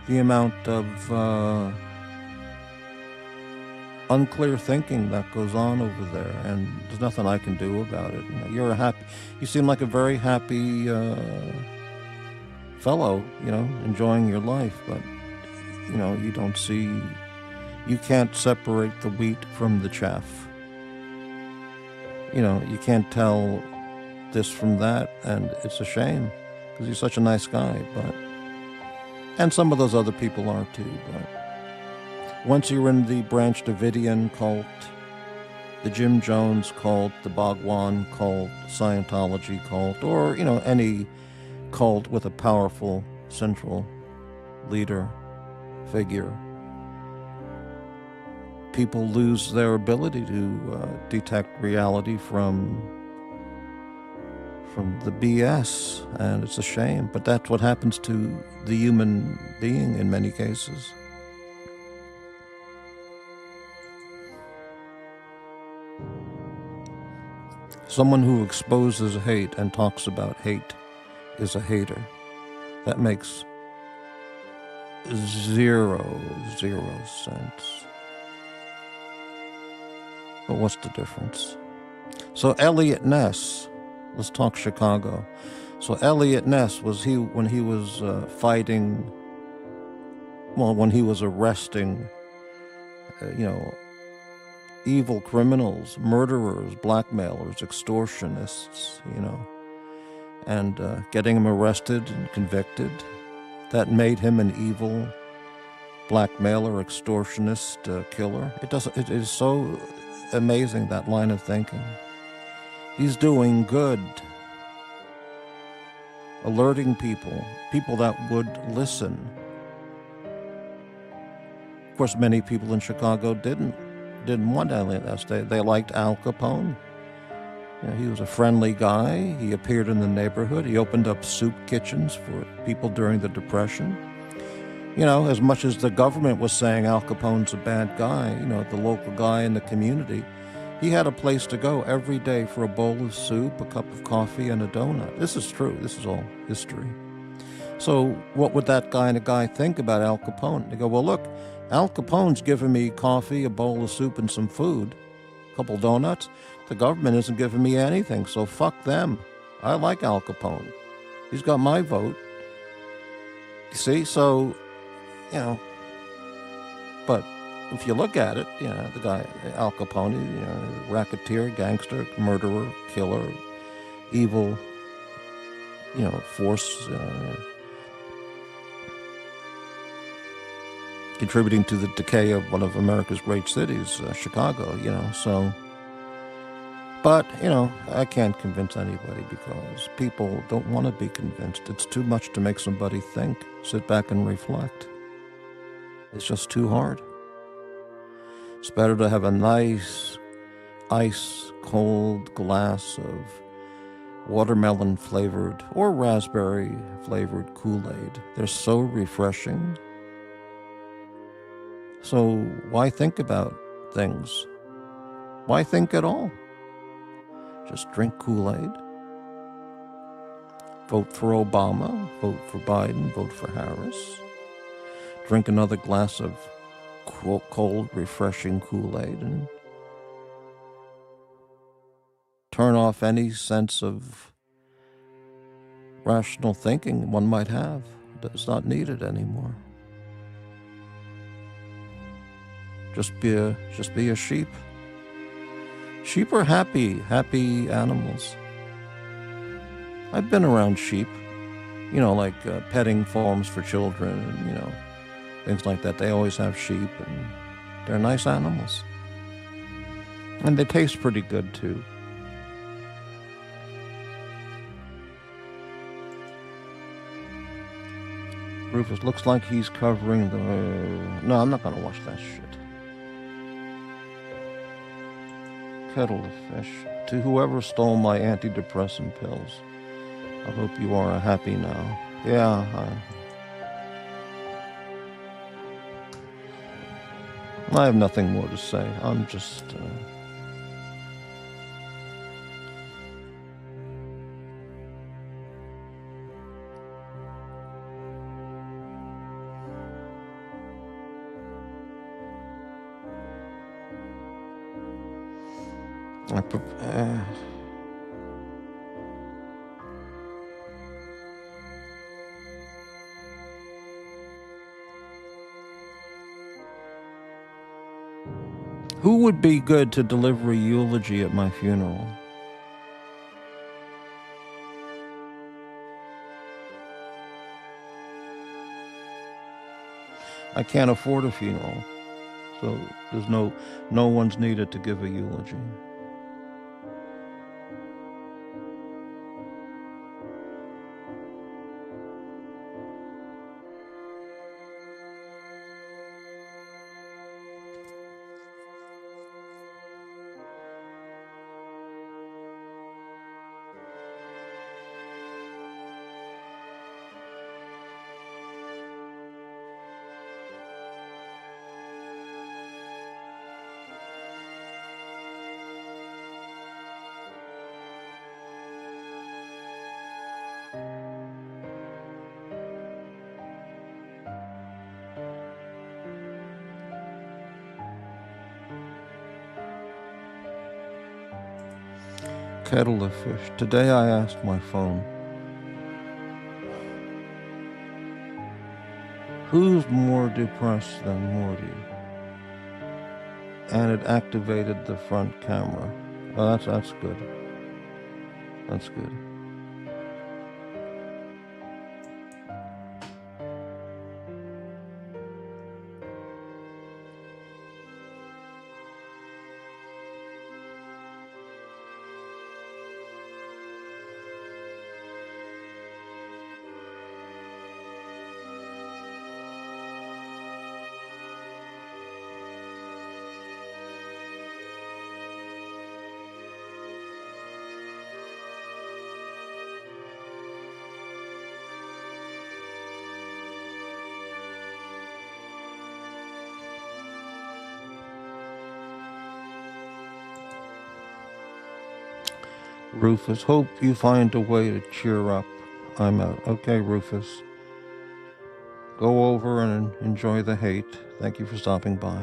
amount of unclear thinking that goes on over there, and there's nothing I can do about it. You seem like a very happy fellow, enjoying your life, but you can't separate the wheat from the chaff. You can't tell this from that, and it's a shame because he's such a nice guy. And some of those other people are too. But once you're in the Branch Davidian cult, the Jim Jones cult, the Bhagwan cult, Scientology cult, or any cult with a powerful central leader figure, people lose their ability to detect reality from the BS, and it's a shame. But that's what happens to the human being in many cases. Someone who exposes hate and talks about hate is a hater. That makes zero sense. But what's the difference? So Elliot Ness, let's talk Chicago. So Elliot Ness when he was arresting, evil criminals, murderers, blackmailers, extortionists, and getting him arrested and convicted. That made him an evil blackmailer, extortionist, killer. It is so amazing, that line of thinking. He's doing good, alerting people that would listen. Of course, many people in Chicago didn't want Elliot Ness. They liked Al Capone. He was a friendly guy. He appeared in the neighborhood. He opened up soup kitchens for people during the Depression. As much as the government was saying Al Capone's a bad guy, the local guy in the community, he had a place to go every day for a bowl of soup, a cup of coffee, and a donut. This is true. This is all history. So what would that kind of guy think about Al Capone? They go, well, look, Al Capone's giving me coffee, a bowl of soup, and some food, a couple donuts. The government isn't giving me anything, so fuck them. I like Al Capone. He's got my vote. You see, so, but if you look at it, the guy, Al Capone, racketeer, gangster, murderer, killer, evil, force, contributing to the decay of one of America's great cities, Chicago, so. But, I can't convince anybody because people don't want to be convinced. It's too much to make somebody think, sit back and reflect. It's just too hard. It's better to have a nice, ice-cold glass of watermelon-flavored or raspberry-flavored Kool-Aid. They're so refreshing. So why think about things? Why think at all? Just drink Kool-Aid. Vote for Obama. Vote for Biden. Vote for Harris. Drink another glass of cold, refreshing Kool-Aid and turn off any sense of rational thinking one might have. It's not needed anymore. Just be a sheep. Sheep are happy animals. I've been around sheep, like petting farms for children and, things like that. They always have sheep, and they're nice animals. And they taste pretty good, too. Rufus, looks like he's covering the... No, I'm not going to watch that shit. Kettle of fish. To whoever stole my antidepressant pills, I hope you are happy now. Yeah, I have nothing more to say. I'm just... Who would be good to deliver a eulogy at my funeral? I can't afford a funeral, so there's no one's needed to give a eulogy. Kettle of fish. Today I asked my phone, who's more depressed than Morty? And it activated the front camera. Oh, that's good. That's good. Rufus, hope you find a way to cheer up. I'm out. Okay, Rufus. Go over and enjoy the hate. Thank you for stopping by.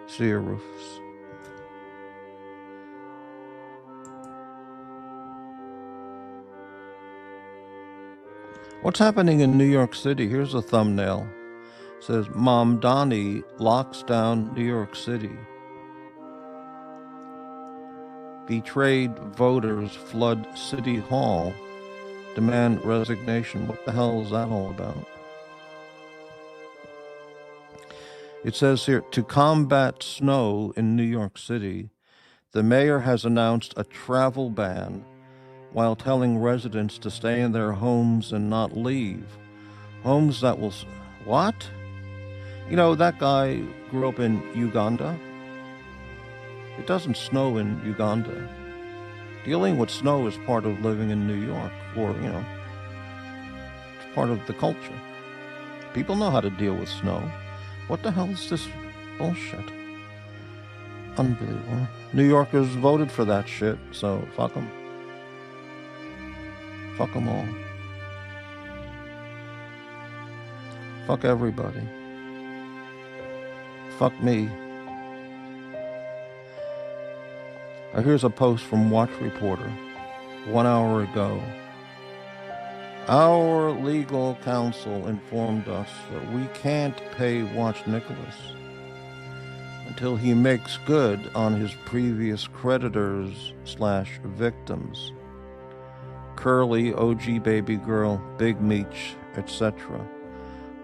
See you, Rufus. What's happening in New York City? Here's a thumbnail. It says, Mom Donnie locks down New York City. Betrayed voters flood City Hall, demand resignation. What the hell is that all about? It says here, to combat snow in New York City, the mayor has announced a travel ban while telling residents to stay in their homes and not leave. Homes that will... What? You know, that guy grew up in Uganda. It doesn't snow in Uganda. Dealing with snow is part of living in New York, or, it's part of the culture. People know how to deal with snow. What the hell is this bullshit? Unbelievable. New Yorkers voted for that shit, so fuck them. Fuck them all. Fuck everybody. Fuck me. Here's a post from Watch Reporter 1 hour ago. Our legal counsel informed us that we can't pay Watch Nicholas until he makes good on his previous creditors/victims. Curly, OG Baby Girl, Big Meech, etc.,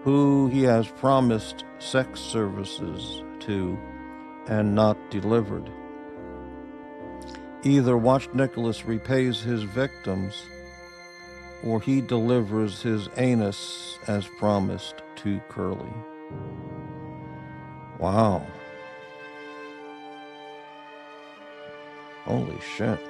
who he has promised sex services to and not delivered. Either Watch Nicholas repays his victims or he delivers his anus as promised to Curly. Wow. Holy shit.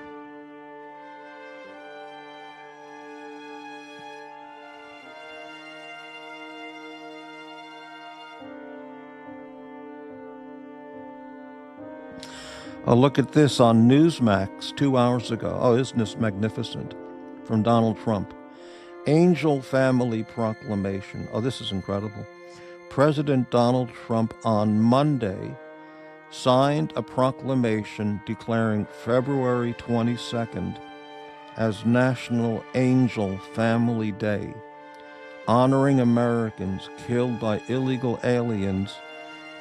Oh, look at this on Newsmax 2 hours ago. Oh, isn't this magnificent? From Donald Trump. Angel Family Proclamation. Oh, this is incredible. President Donald Trump on Monday signed a proclamation declaring February 22nd as National Angel Family Day, honoring Americans killed by illegal aliens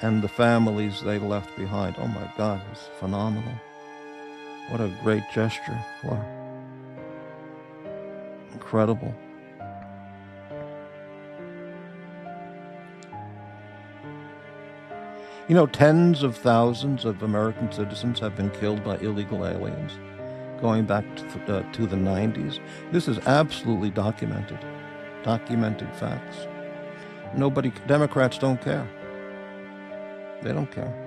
and the families they left behind. Oh my God, it's phenomenal. What a great gesture. Wow. Incredible. You know, tens of thousands of American citizens have been killed by illegal aliens going back to the 90s. This is absolutely documented. Documented facts. Democrats don't care. They don't care.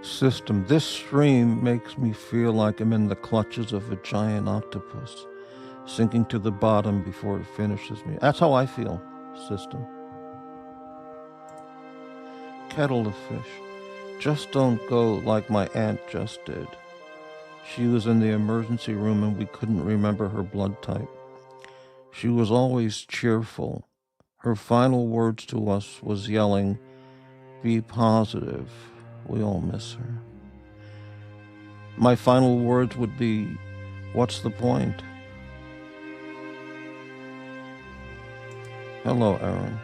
System. This stream makes me feel like I'm in the clutches of a giant octopus, sinking to the bottom before it finishes me. That's how I feel, system. Kettle of fish. Just don't go like my aunt just did. She was in the emergency room and we couldn't remember her blood type. She was always cheerful. Her final words to us was yelling, "Be positive." We all miss her. My final words would be, what's the point? Hello, Aaron.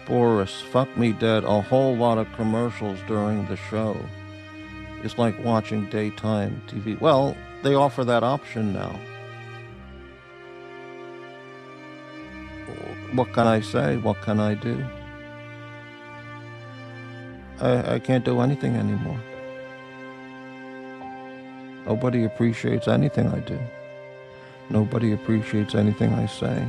Boris, fuck me dead, a whole lot of commercials during the show. It's like watching daytime TV. Well, they offer that option now. What can I say? What can I do? I can't do anything anymore. Nobody appreciates anything I do. Nobody appreciates anything I say.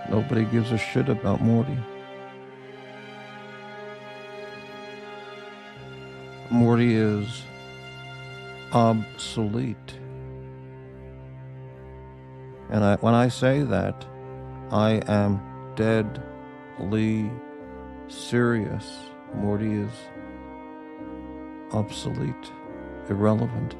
Nobody gives a shit about Morty. Morty is obsolete. And when I say that, I am deadly serious. Morty is obsolete, irrelevant.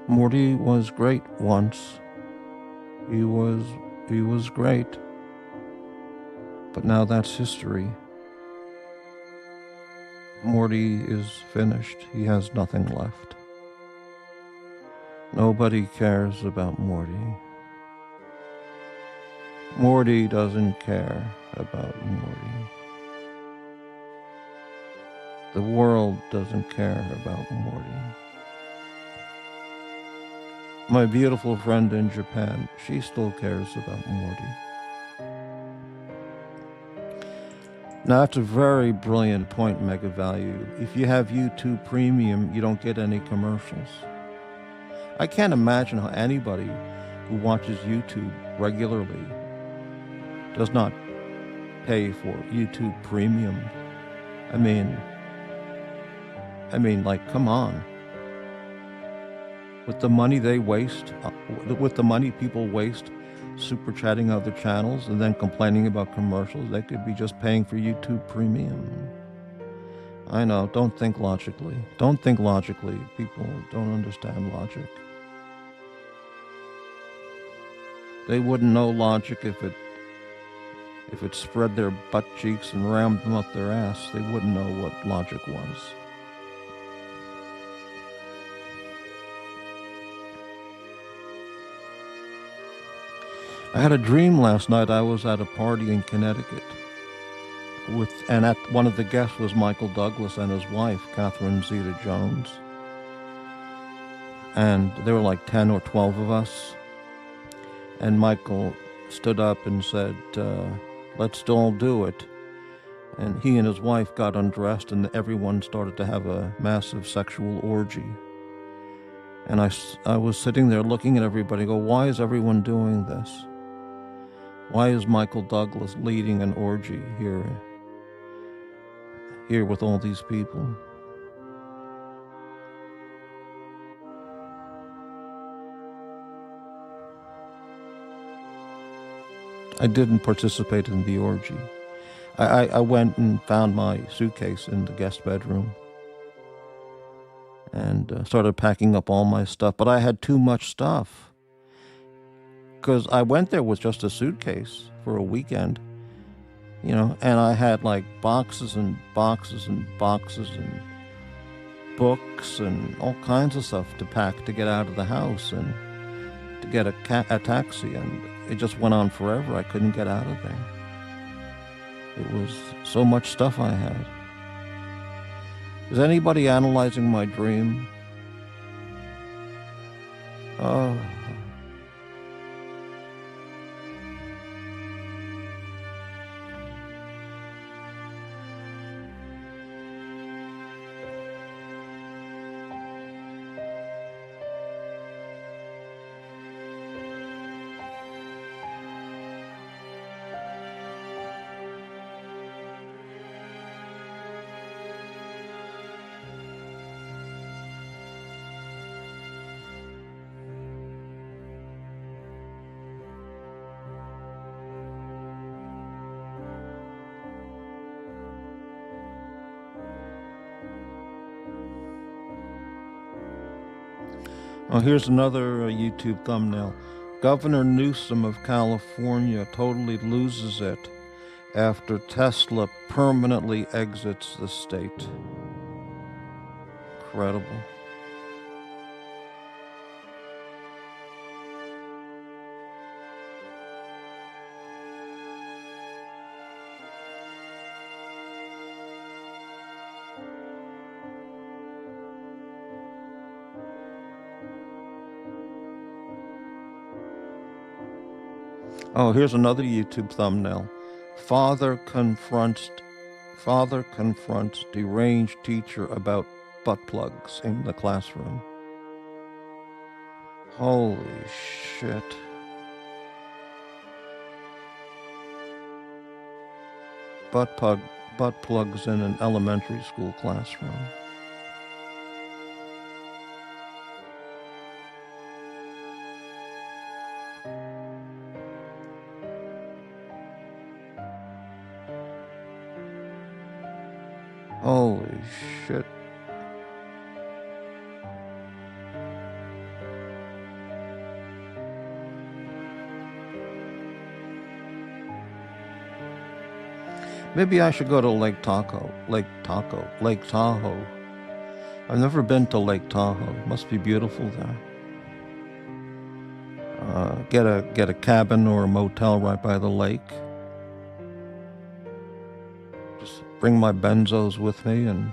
Morty was great once. He was great. But now that's history. Morty is finished. He has nothing left. Nobody cares about Morty. Morty doesn't care about Morty. The world doesn't care about Morty. My beautiful friend in Japan, she still cares about Morty. Now that's a very brilliant point, Mega Value. If you have YouTube Premium, you don't get any commercials. I can't imagine how anybody who watches YouTube regularly does not pay for YouTube Premium. I mean, like, come on. With the money they waste, with the money people waste super chatting other channels and then complaining about commercials, they could be just paying for YouTube Premium. I know, don't think logically. Don't think logically. People don't understand logic. They wouldn't know logic if it spread their butt cheeks and rammed them up their ass. They wouldn't know what logic was. I had a dream last night. I was at a party in Connecticut and at one of the guests was Michael Douglas and his wife, Catherine Zeta-Jones. And there were like 10 or 12 of us. And Michael stood up and said, let's all do it. And he and his wife got undressed and everyone started to have a massive sexual orgy. And I was sitting there looking at everybody, go, why is everyone doing this? Why is Michael Douglas leading an orgy here with all these people? I didn't participate in the orgy. I went and found my suitcase in the guest bedroom and started packing up all my stuff. But I had too much stuff because I went there with just a suitcase for a weekend, and I had like boxes and boxes and boxes and books and all kinds of stuff to pack to get out of the house and to get a taxi, and it just went on forever. I couldn't get out of there. It was so much stuff I had. Is anybody analyzing my dream? Oh. Oh, here's another YouTube thumbnail. Governor Newsom of California totally loses it after Tesla permanently exits the state. Incredible. Oh, here's another YouTube thumbnail. Father confronts deranged teacher about butt plugs in the classroom. Holy shit. Butt plugs in an elementary school classroom. Holy shit. Maybe I should go to Lake Tahoe. I've never been to Lake Tahoe. Must be beautiful there. Get a cabin or a motel right by the lake. Just bring my benzos with me and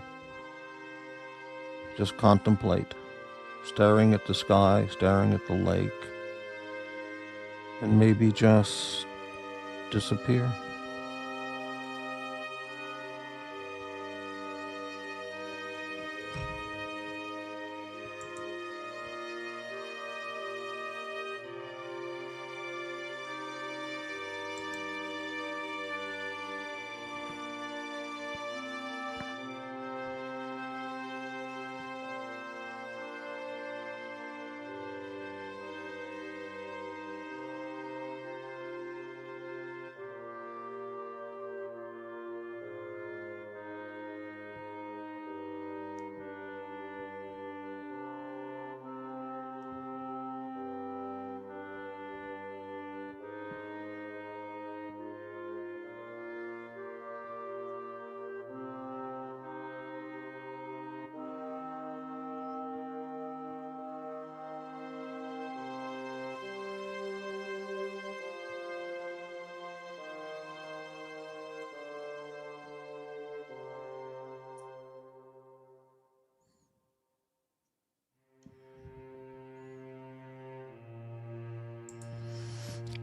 just contemplate, staring at the sky, staring at the lake, and maybe just disappear.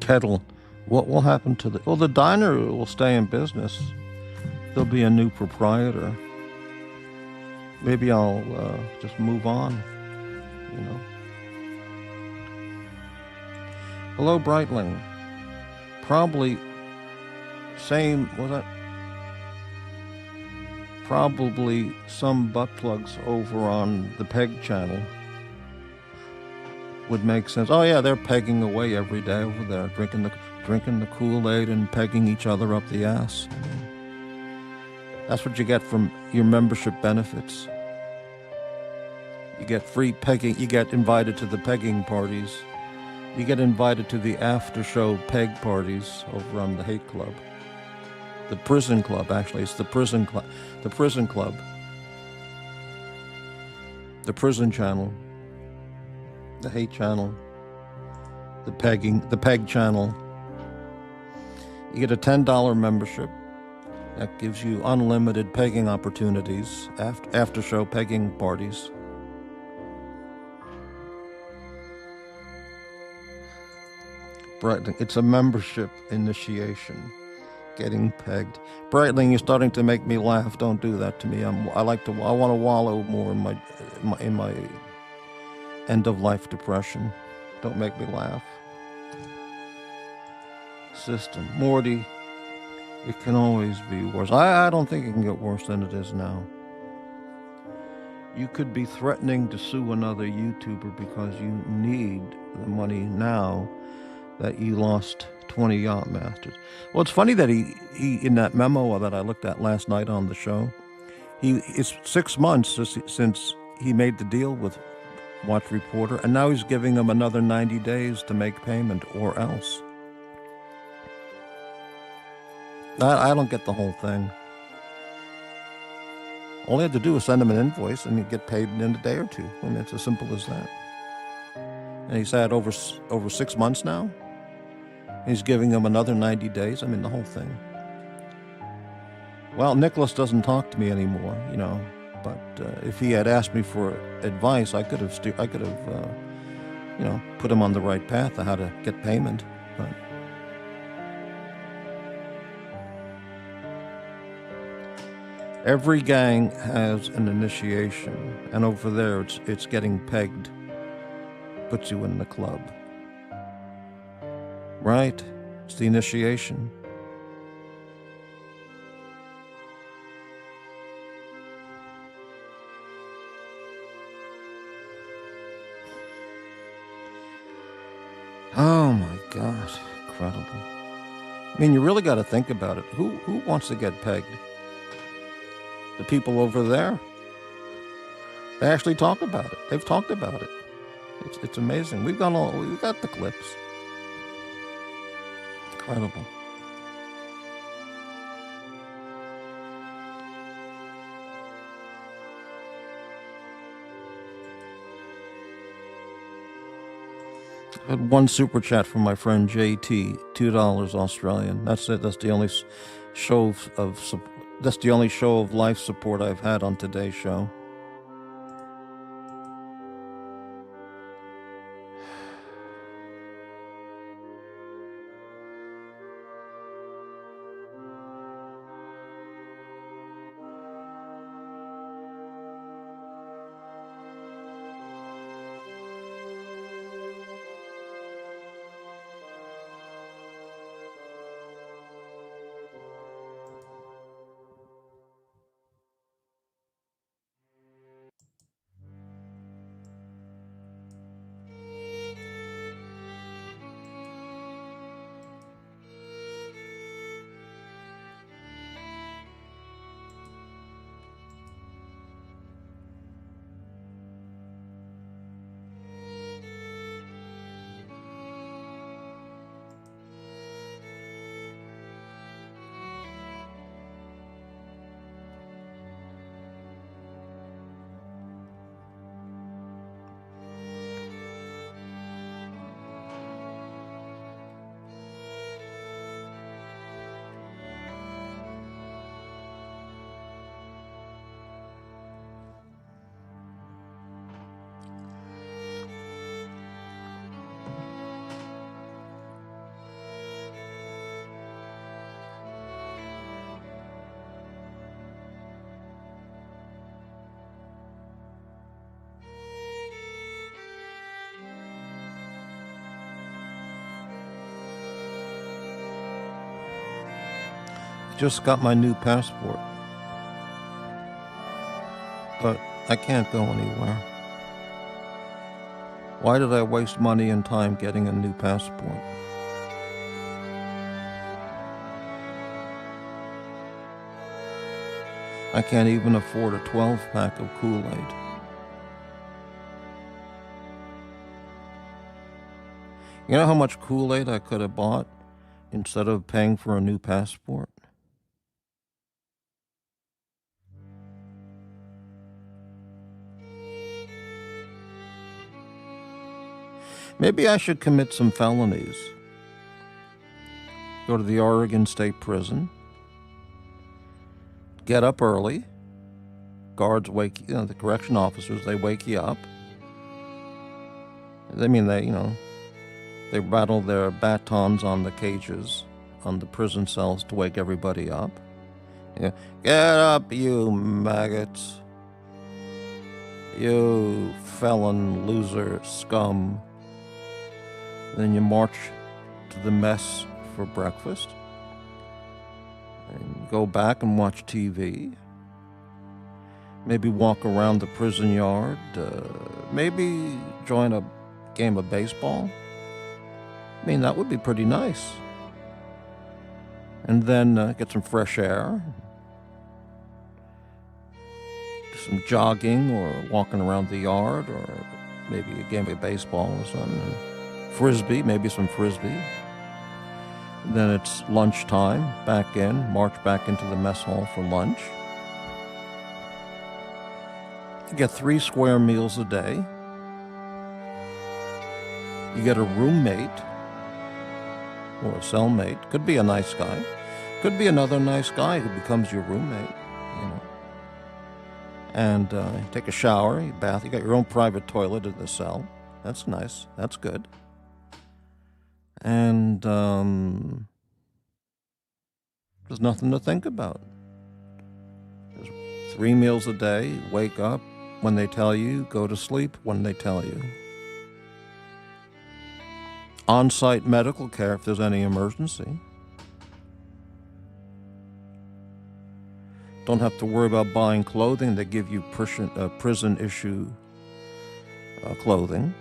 kettle. What will happen to the... Well, the diner will stay in business. There'll be a new proprietor. Maybe I'll just move on, you know. Hello, Brightling. Probably same, was that? Probably some butt plugs over on the peg channel would make sense. Oh yeah, they're pegging away every day over there, drinking the Kool-Aid and pegging each other up the ass. I mean, that's what you get from your membership benefits. You get free pegging. You get invited to the pegging parties. You get invited to the after-show peg parties over on the Hate Club. The Prison Club, actually. It's the Prison Club. The Prison Club. The Prison Channel. The Hate Channel. The Peg Channel. You get a $10 membership. That gives you unlimited pegging opportunities, after-show pegging parties. Brightling, it's a membership initiation. Getting pegged. Brightling, you're starting to make me laugh. Don't do that to me. I want to wallow more in my end of life depression. Don't make me laugh. System, Morty. It can always be worse. I don't think it can get worse than it is now. You could be threatening to sue another YouTuber because you need the money now that you lost 20 Yacht Masters. Well, it's funny that he in that memo that I looked at last night on the show, it's 6 months since he made the deal with Watch Reporter, and now he's giving him another 90 days to make payment or else. I don't get the whole thing. All he had to do was send him an invoice and he'd get paid in a day or two. I mean, it's as simple as that. And he's had over 6 months now. He's giving him another 90 days. I mean, the whole thing. Well, Nicholas doesn't talk to me anymore, you know. But if he had asked me for advice, I could have, you know, put him on the right path of how to get payment. But every gang has an initiation, and over there, it's getting pegged. Puts you in the club. Right? It's the initiation. Oh my God, incredible. I mean, you really got to think about it. Who wants to get pegged? The people over there. They actually talk about it. They've talked about it. It's amazing. We've got the clips. Incredible. I had one super chat from my friend JT, $2 Australian. That's it. That's the only show that's the only show of life support I've had on today's show. Just got my new passport, but I can't go anywhere. Why did I waste money and time getting a new passport? I can't even afford a 12-pack of Kool-Aid. You know how much Kool-Aid I could have bought instead of paying for a new passport? Maybe I should commit some felonies. Go to the Oregon State Prison. Get up early. Guards wake the correction officers, they wake you up. I mean, they rattle their batons on the cages, on the prison cells to wake everybody up. Get up, you maggots. You felon, loser, scum. Then you march to the mess for breakfast. And go back and watch TV. Maybe walk around the prison yard. Maybe join a game of baseball. I mean, that would be pretty nice. And then get some fresh air. Do some jogging or walking around the yard, or maybe a game of baseball or something. Frisbee, maybe some frisbee. Then it's lunchtime, march back into the mess hall for lunch. You get 3 square meals a day. You get a roommate or a cellmate. Could be a nice guy. Could be another nice guy who becomes your roommate, And you take a shower, you bath. You got your own private toilet in the cell. That's nice. That's good. And there's nothing to think about. There's 3 meals a day. Wake up when they tell you. Go to sleep when they tell you. On-site medical care if there's any emergency. Don't have to worry about buying clothing. They give you prison-issue clothing.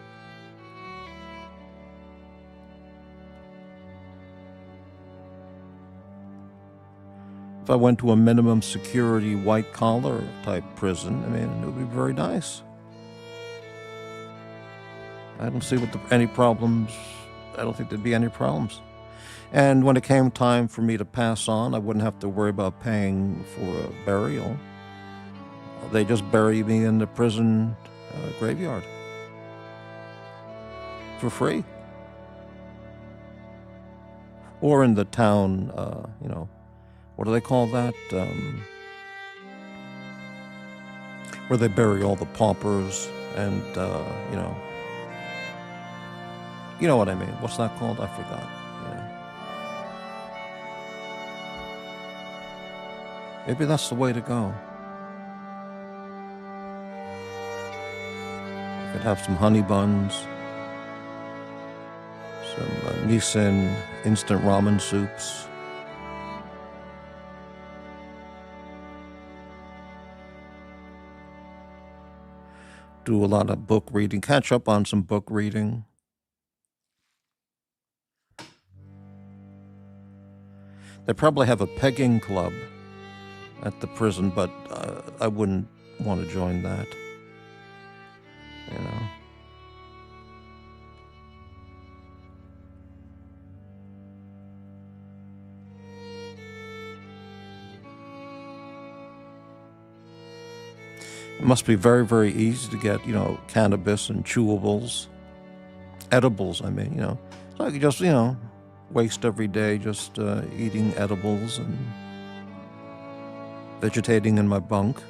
If I went to a minimum security white-collar type prison, it would be very nice. I don't see any problems. I don't think there'd be any problems. And when it came time for me to pass on, I wouldn't have to worry about paying for a burial. They just bury me in the prison graveyard for free. Or in the town, what do they call that? Where they bury all the paupers and, You know what I mean. What's that called? I forgot. Maybe that's the way to go. You could have some honey buns, some Nissin instant ramen soups. Do a lot of book reading, catch up on some book reading. They probably have a pegging club at the prison, but I wouldn't want to join that. It must be very, very easy to get, cannabis and chewables. Edibles, So I could just, waste every day just eating edibles and vegetating in my bunk,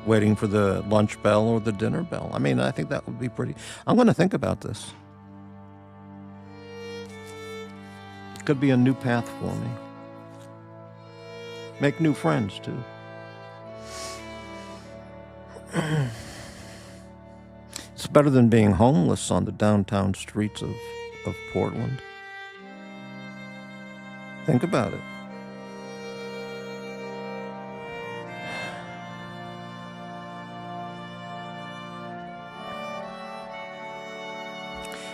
waiting for the lunch bell or the dinner bell. I think that would be pretty. I'm going to think about this. It could be a new path for me. Make new friends, too. It's better than being homeless on the downtown streets of Portland. Think about it.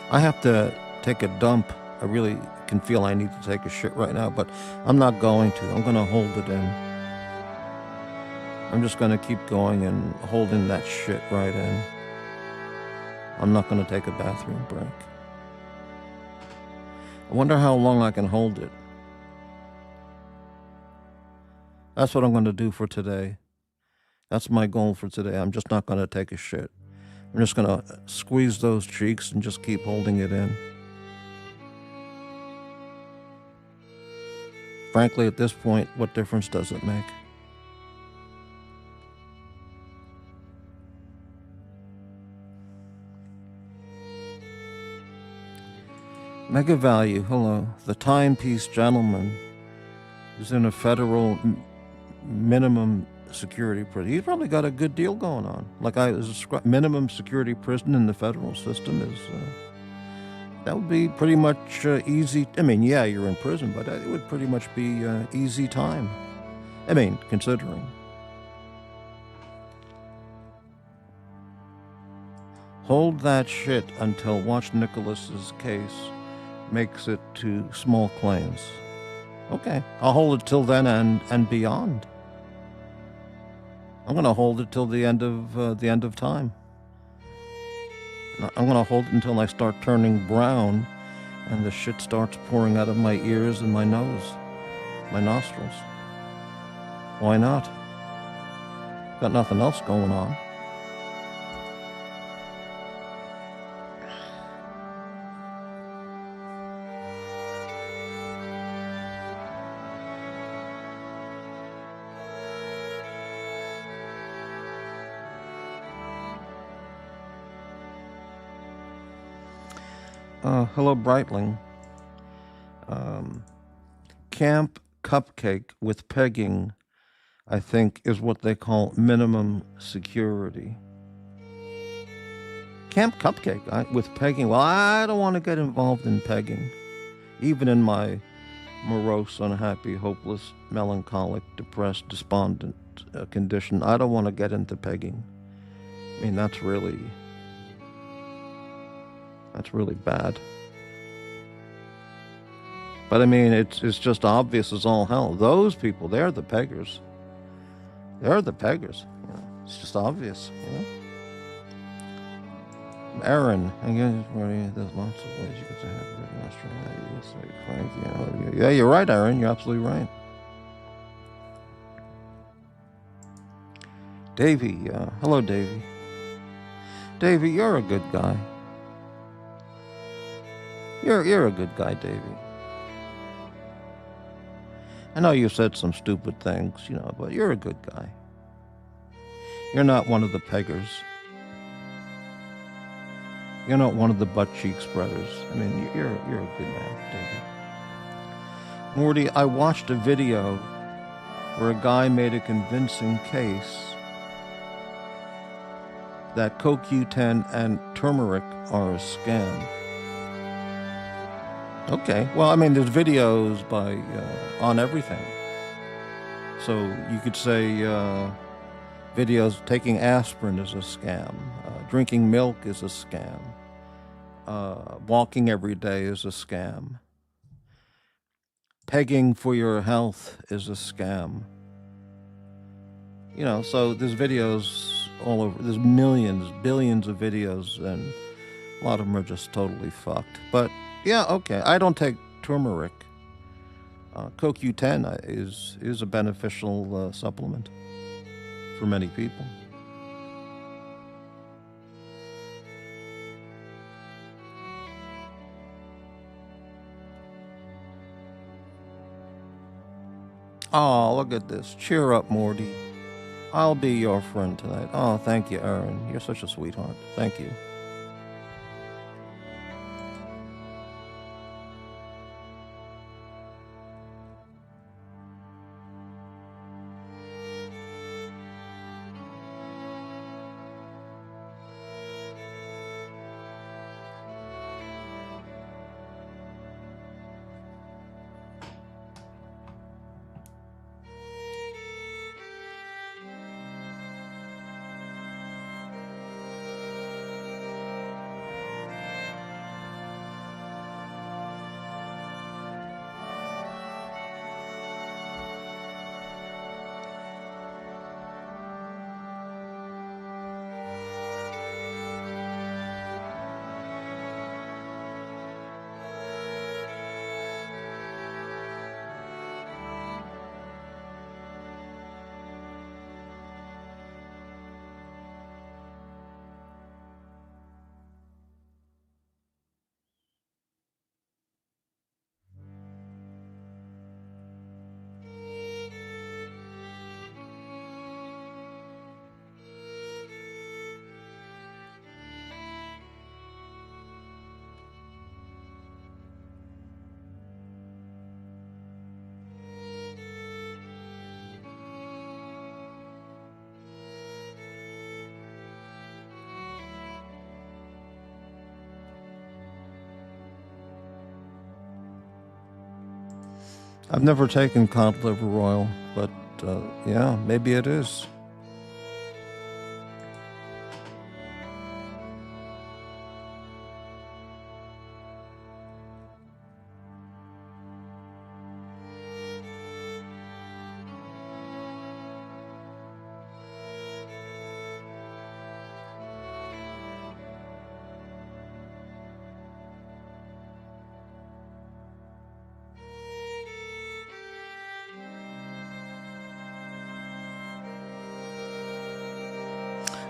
I have to take a dump. I really can feel I need to take a shit right now, but I'm not going to. I'm going to hold it in. I'm just going to keep going and holding that shit right in. I'm not going to take a bathroom break. I wonder how long I can hold it. That's what I'm going to do for today. That's my goal for today. I'm just not going to take a shit. I'm just going to squeeze those cheeks and just keep holding it in. Frankly, at this point, what difference does it make? Mega Value, hello. The timepiece gentleman is in a federal minimum security prison. He's probably got a good deal going on. Like I was minimum security prison in the federal system is that would be pretty much easy. I mean, yeah, you're in prison, but it would pretty much be easy time. I mean, considering. Hold that shit until Watch Nicholas's case makes it to small claims. Okay, I'll hold it till then and beyond. I'm gonna hold it till the end of time. I'm gonna hold it until I start turning brown, and the shit starts pouring out of my ears and my nose, my nostrils. Why not? Got nothing else going on. Hello, Brightling. Camp Cupcake with pegging, I think, is what they call minimum security. Camp Cupcake with pegging. Well, I don't want to get involved in pegging, even in my morose, unhappy, hopeless, melancholic, depressed, despondent condition. I don't want to get into pegging. I mean, that's really bad. But I mean, it's just obvious as all hell. Those people, they're the peggers. They're the peggers. You know, it's just obvious. You know. Aaron, again, there's lots of ways you could say in Australia. You say Frank, you know. Yeah, you're right, Aaron. You're absolutely right. Davey, hello, Davey. Davey, you're a good guy. You're a good guy, Davey. I know you said some stupid things, you know, but you're a good guy. You're not one of the peggers. You're not one of the butt cheek spreaders. I mean, you're a good man, David. Morty, I watched a video where a guy made a convincing case that CoQ10 and turmeric are a scam. Okay, well, I mean, there's videos on everything. So you could say videos taking aspirin is a scam, drinking milk is a scam, walking every day is a scam, pegging for your health is a scam. You know, so there's videos all over. There's millions, billions of videos, and a lot of them are just totally fucked. But yeah, okay. I don't take turmeric. CoQ10 is a beneficial supplement for many people. Oh, look at this. Cheer up, Morty. I'll be your friend tonight. Oh, thank you, Aaron. You're such a sweetheart. Thank you. I've never taken cod liver oil, but yeah, maybe it is.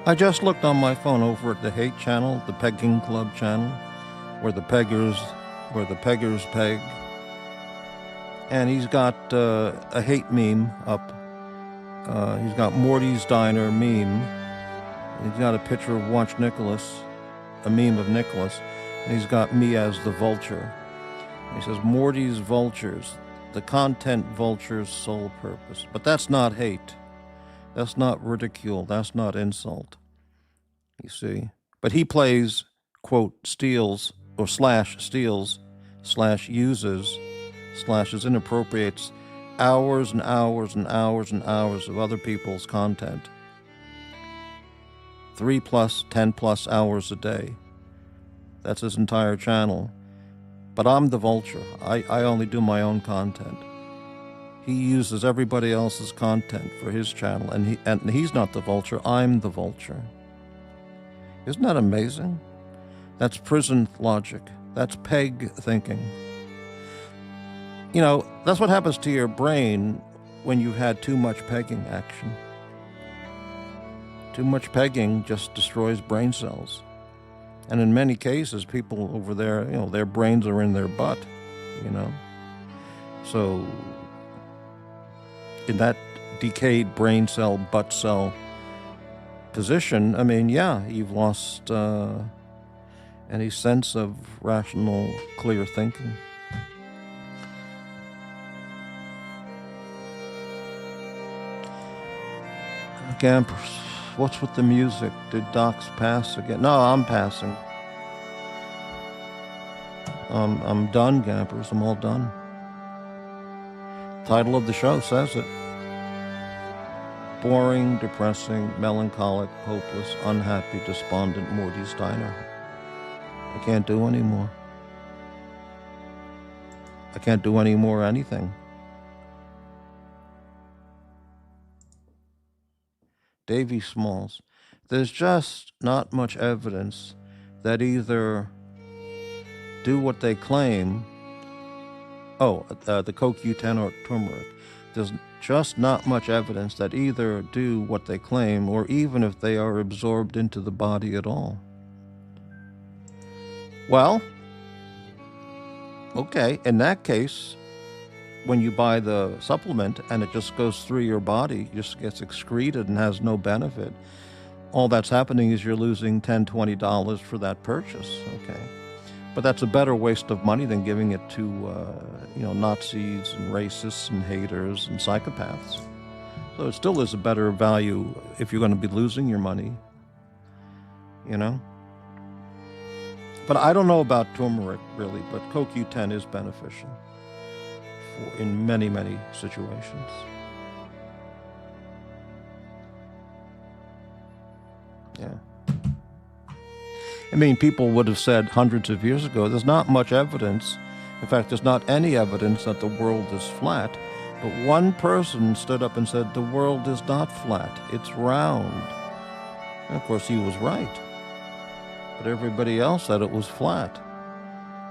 I just looked on my phone over at the hate channel, the pegging club channel, where the peggers peg, and he's got a hate meme up. He's got Morty's Diner meme. He's got a picture of Watch Nicholas, a meme of Nicholas, and he's got me as the vulture. He says, Morty's vultures, the content vulture's sole purpose. But that's not hate. That's not ridicule. That's not insult. You see? But he plays, quote, steals, or steals, uses, inappropriates hours and hours and hours and hours of other people's content. 3+, 10+ hours a day. That's his entire channel. But I'm the vulture. I only do my own content. He uses everybody else's content for his channel, and he's not the vulture, I'm the vulture. Isn't that amazing? That's prison logic. That's peg thinking. You know, that's what happens to your brain when you've had too much pegging action. Too much pegging just destroys brain cells. And in many cases, people over there, you know, their brains are in their butt, you know. So in that decayed brain cell, butt cell position, I mean, yeah, you've lost any sense of rational, clear thinking. Campers, what's with the music? Did Docs pass again? No, I'm passing. I'm done, Campers. I'm all done. Title of the show says it. Boring, depressing, melancholic, hopeless, unhappy, despondent Morty's Diner. I can't do anymore. I can't do any more anything. Davy Smalls. There's just not much evidence that either do what they claim. The CoQ10 or turmeric. There's just not much evidence that either do what they claim or even if they are absorbed into the body at all. Well, okay, in that case, when you buy the supplement and it just goes through your body, just gets excreted and has no benefit, all that's happening is you're losing $10, $20 for that purchase, okay? But that's a better waste of money than giving it to, Nazis and racists and haters and psychopaths. So it still is a better value if you're going to be losing your money, you know? But I don't know about turmeric, really, but CoQ10 is beneficial in many, many situations. Yeah. I mean, people would have said hundreds of years ago, there's not much evidence. In fact, there's not any evidence that the world is flat. But one person stood up and said, the world is not flat, it's round. And of course, he was right. But everybody else said it was flat.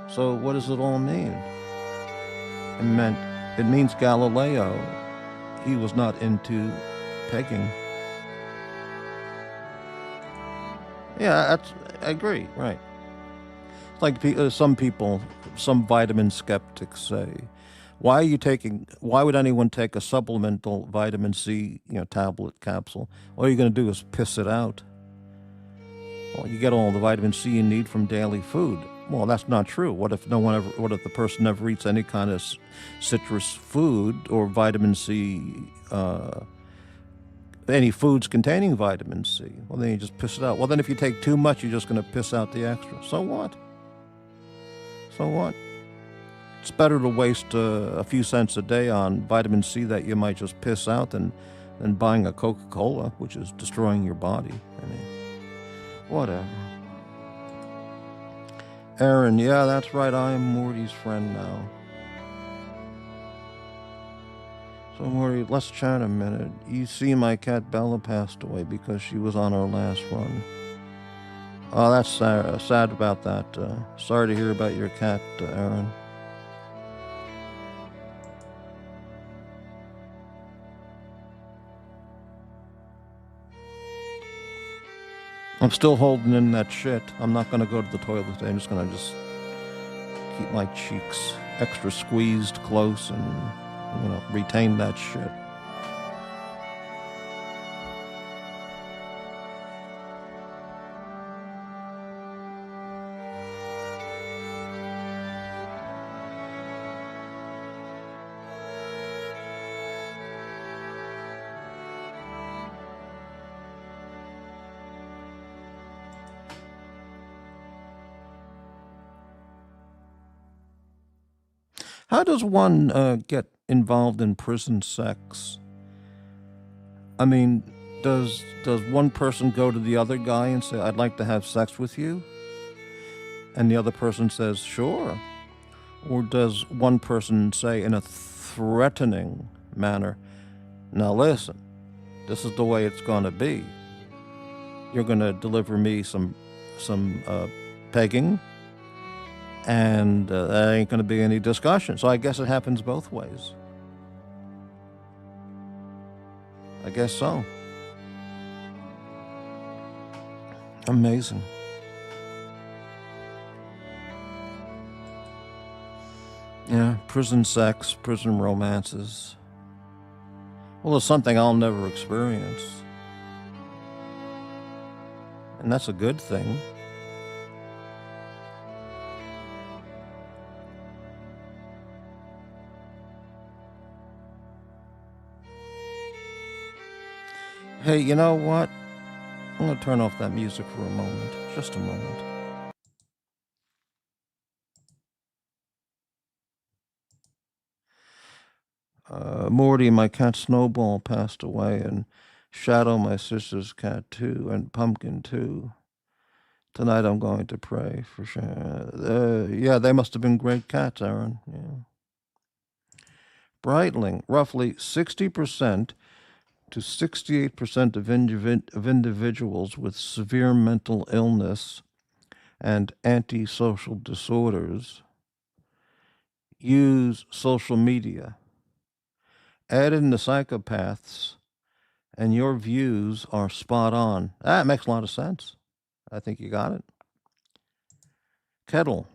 So what does it all mean? It means Galileo, he was not into pegging. Yeah, I agree, right. It's like some vitamin skeptics say, why would anyone take a supplemental vitamin C, tablet capsule? All you're going to do is piss it out. Well, you get all the vitamin C you need from daily food. Well, that's not true. What if the person never eats any kind of citrus food or vitamin C, any foods containing vitamin C? Well, then you just piss it out. Well, then if you take too much, you're just going to piss out the extra. So what? it's better to waste a few cents a day on vitamin C that you might just piss out than buying a Coca-Cola, which is destroying your body. I mean, whatever. Aaron, yeah, that's right. I am Morty's friend now. So, Morty, let's chat a minute. You see, my cat Bella passed away because she was on our last run. Oh, that's sad about that. Sorry to hear about your cat, Aaron. I'm still holding in that shit. I'm not going to go to the toilet today. I'm just going to keep my cheeks extra squeezed close and, retain that shit. How does one get involved in prison sex? I mean, does one person go to the other guy and say, "I'd like to have sex with you," and the other person says, "Sure"? Or does one person say in a threatening manner, "Now listen, this is the way it's going to be. You're going to deliver me some pegging, and there ain't going to be any discussion." So I guess it happens both ways. I guess so. Amazing. Yeah, prison sex, prison romances. Well, it's something I'll never experience. And that's a good thing. Hey, you know what? I'm going to turn off that music for a moment. Just a moment. Morty, my cat Snowball, passed away, and Shadow, my sister's cat, too, and Pumpkin, too. Tonight I'm going to pray for sure. Yeah, they must have been great cats, Aaron. Yeah. Breitling, roughly 60% to 68% of individuals with severe mental illness and antisocial disorders use social media. Add in the psychopaths, and your views are spot on. That makes a lot of sense. I think you got it. Kettle.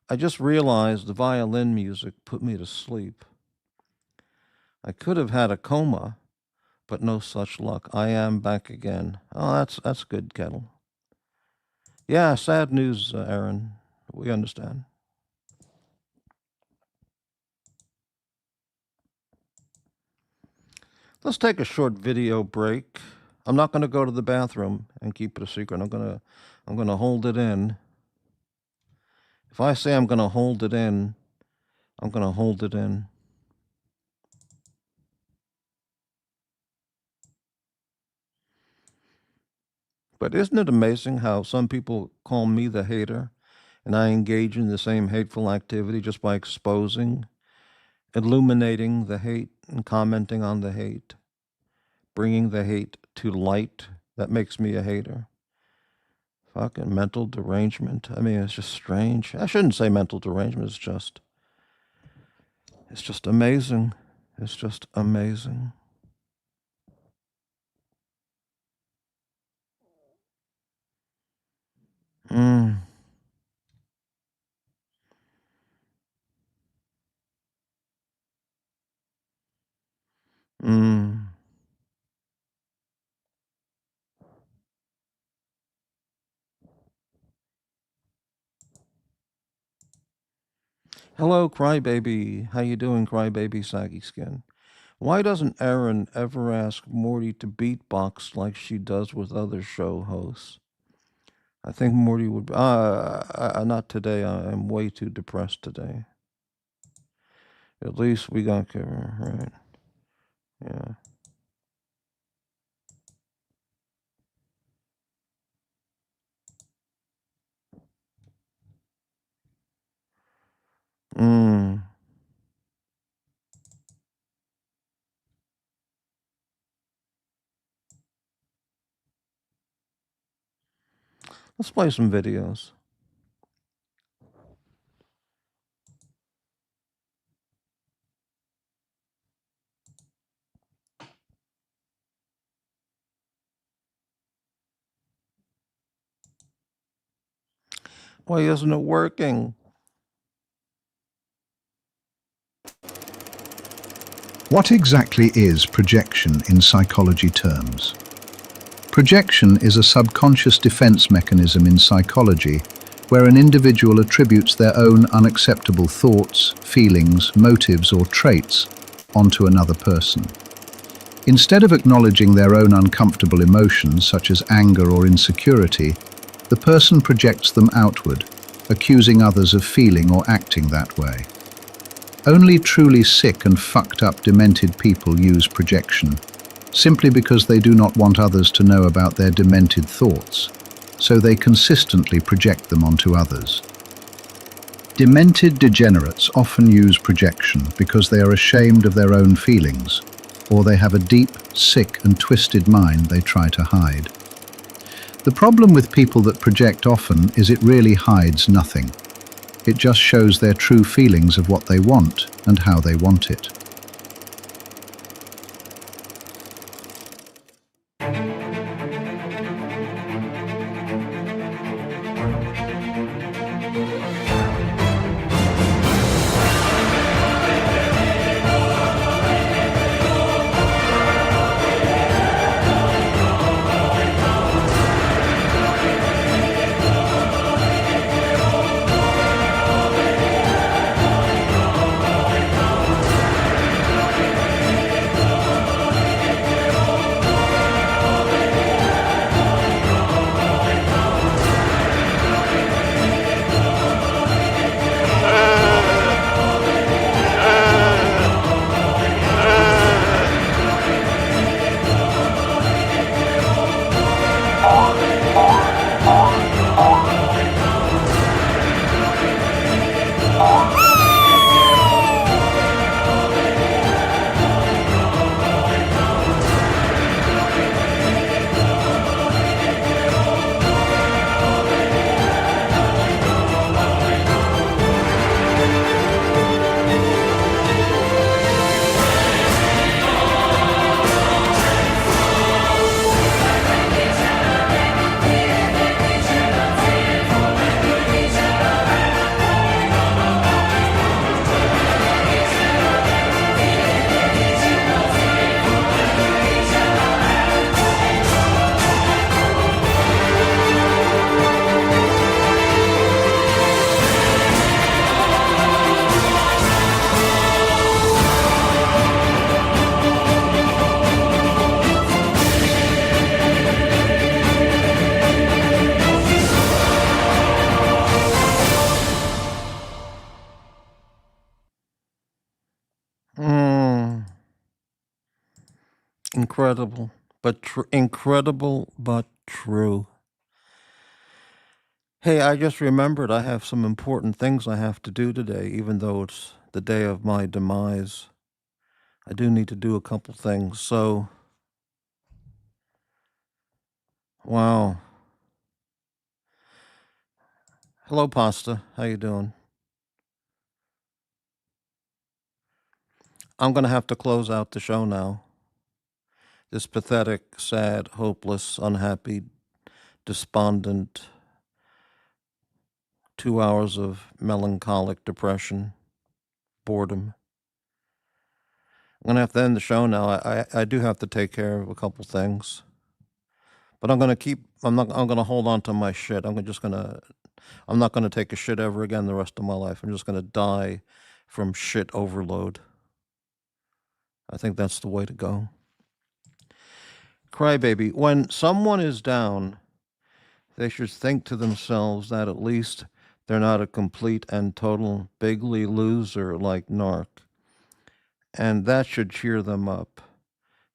I just realized the violin music put me to sleep. I could have had a coma, but no such luck. I am back again. Oh, that's good, Kettle. Yeah, sad news, Aaron. We understand. Let's take a short video break. I'm not going to go to the bathroom and keep it a secret. I'm going to hold it in. If I say I'm going to hold it in, I'm going to hold it in. But isn't it amazing how some people call me the hater and I engage in the same hateful activity just by exposing, illuminating the hate and commenting on the hate, bringing the hate to light? That makes me a hater. Fucking mental derangement. I mean, it's just strange. I shouldn't say mental derangement. It's just amazing. It's just amazing. Mm. Mm. Hello, Crybaby. How you doing, Crybaby Saggy Skin? Why doesn't Erin ever ask Morty to beatbox like she does with other show hosts? I think Morty would. Not today. I'm way too depressed today. At least we got cover, right? Yeah. Mm. Let's play some videos. Why isn't it working? What exactly is projection in psychology terms? Projection is a subconscious defense mechanism in psychology where an individual attributes their own unacceptable thoughts, feelings, motives, or traits onto another person. Instead of acknowledging their own uncomfortable emotions, such as anger or insecurity, the person projects them outward, accusing others of feeling or acting that way. Only truly sick and fucked up demented people use projection, simply because they do not want others to know about their demented thoughts, so they consistently project them onto others. Demented degenerates often use projection because they are ashamed of their own feelings, or they have a deep, sick and twisted mind they try to hide. The problem with people that project often is it really hides nothing. It just shows their true feelings of what they want and how they want it. Mm. Incredible, incredible but true. Hey, I just remembered I have some important things I have to do today, even though it's the day of my demise. I do need to do a couple things. So, wow. Hello, Pasta. How you doing? I'm gonna have to close out the show now. This pathetic, sad, hopeless, unhappy, despondent 2 hours of melancholic depression, boredom. I'm gonna have to end the show now. I do have to take care of a couple things, but I'm gonna keep. I'm gonna hold on to my shit. I'm not gonna take a shit ever again the rest of my life. I'm just gonna die from shit overload. I think that's the way to go. Crybaby. When someone is down, They should think to themselves that at least they're not a complete and total bigly loser like Narc. And that should cheer them up.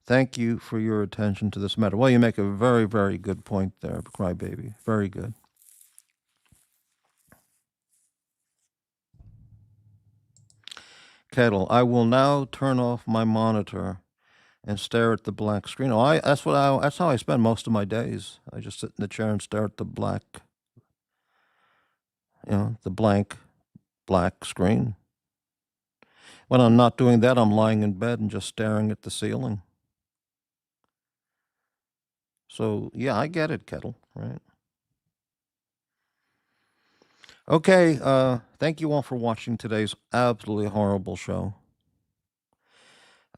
Thank you for your attention to this matter. Well, you make a very, very good point there, Crybaby. Very good. Kettle, I will now turn off my monitor and stare at the black screen. That's how I spend most of my days. I just sit in the chair and stare at the the blank black screen. When I'm not doing that, I'm lying in bed and just staring at the ceiling. So, yeah, I get it, Kettle, right? Okay, thank you all for watching today's absolutely horrible show.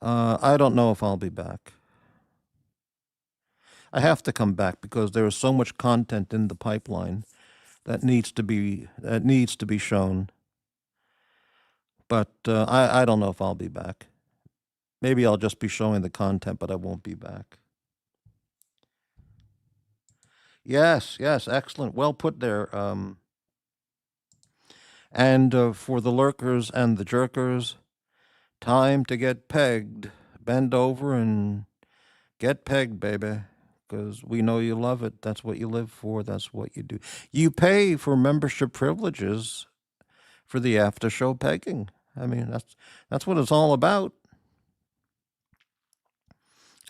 I don't know if I'll be back. I have to come back because there is so much content in the pipeline that needs to be shown. But I don't know if I'll be back. Maybe I'll just be showing the content, but I won't be back. Yes, excellent. Well put there. And for the lurkers and the jerkers, time to get pegged. Bend over and get pegged, baby, because we know you love it. That's what you live for. That's what you do. You pay for membership privileges for the after show pegging. I mean, that's what it's all about.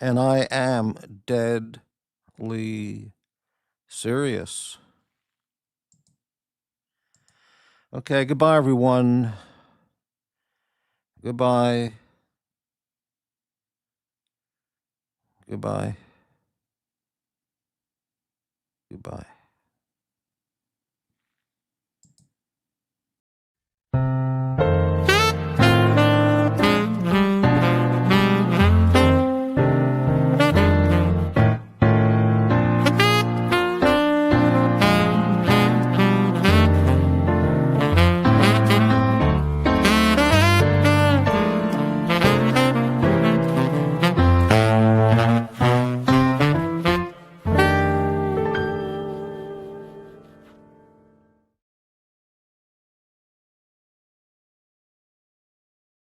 And I am deadly serious. Okay, goodbye, everyone. Goodbye. Goodbye. Goodbye.